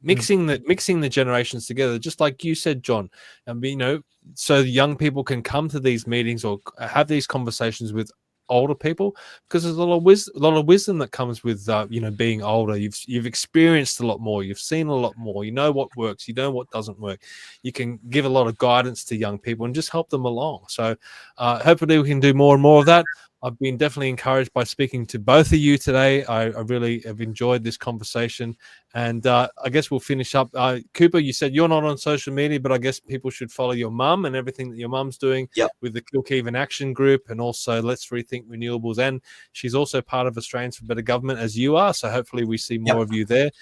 the generations together, just like you said, John. I mean, so young people can come to these meetings or have these conversations with older people, because there's a lot of wisdom that comes with being older. You've experienced a lot more, you've seen a lot more, you know what works, you know what doesn't work. You can give a lot of guidance to young people and just help them along. So hopefully we can do more and more of that. I've been definitely encouraged by speaking to both of you today. I really have enjoyed this conversation. And I guess we'll finish up. Cooper, you said you're not on social media, but I guess people should follow your mum and everything that your mum's doing with the Kilkeven Action Group, and also Let's Rethink Renewables. And she's also part of Australians for Better Government, as you are. So hopefully we see more of you there.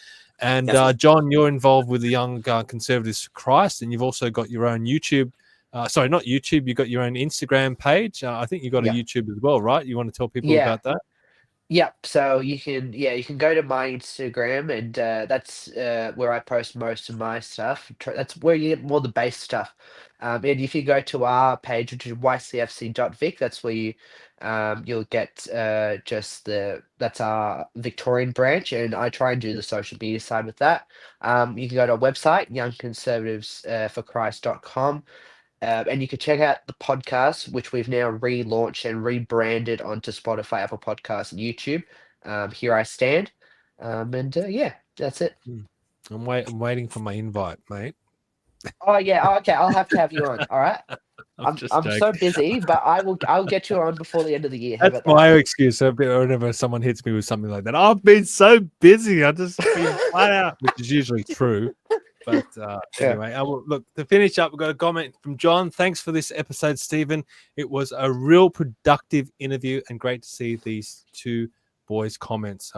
And John, you're involved with the Young Conservatives for Christ, and you've also got your own YouTube. Sorry, not YouTube. You got your own Instagram page. I think you got a YouTube as well, right? You want to tell people about that? Yep. So you can go to my Instagram, and that's where I post most of my stuff. That's where you get more the base stuff. And if you go to our page, which is ycfc.vic, that's where you'll get that's our Victorian branch, and I try and do the social media side with that. You can go to our website, youngconservatives.com. And you can check out the podcast, which we've now relaunched and rebranded onto Spotify, Apple Podcasts, and YouTube. Here I stand. That's it. I'm waiting for my invite, mate. Oh yeah, okay. I'll have to have you on. All right. I'm so busy, but I'll get you on before the end of the year. That's my excuse. So whenever someone hits me with something like that, I've been so busy. I just been flat out, which is usually true. But anyway, look, to finish up, we've got a comment from John. Thanks for this episode, Stephen. It was a real productive interview and great to see these two boys' comments.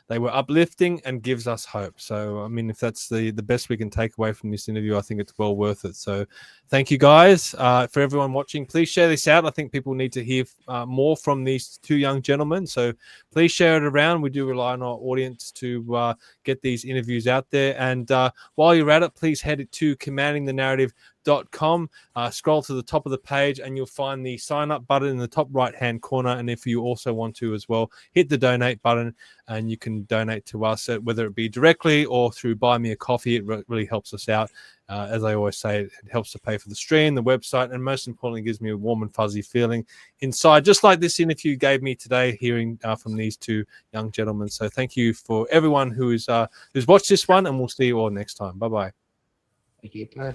They were uplifting and gives us hope. So, I mean, if that's the best we can take away from this interview, I think it's well worth it. So thank you, guys. For everyone watching, please share this out. I think people need to hear more from these two young gentlemen. So please share it around. We do rely on our audience to get these interviews out there. And while you're at it, please head to commandingthenarrative.com. Scroll to the top of the page and you'll find the sign up button in the top right hand corner. And if you also want to as well, hit the donate button and you can donate to us, whether it be directly or through Buy Me a Coffee. It really helps us out. As I always say, it helps to pay for the stream, the website, and most importantly, gives me a warm and fuzzy feeling inside, just like this interview gave me today, hearing from these two young gentlemen. So thank you for everyone who's watched this one, and we'll see you all next time. Bye-bye. Thank you. Bye.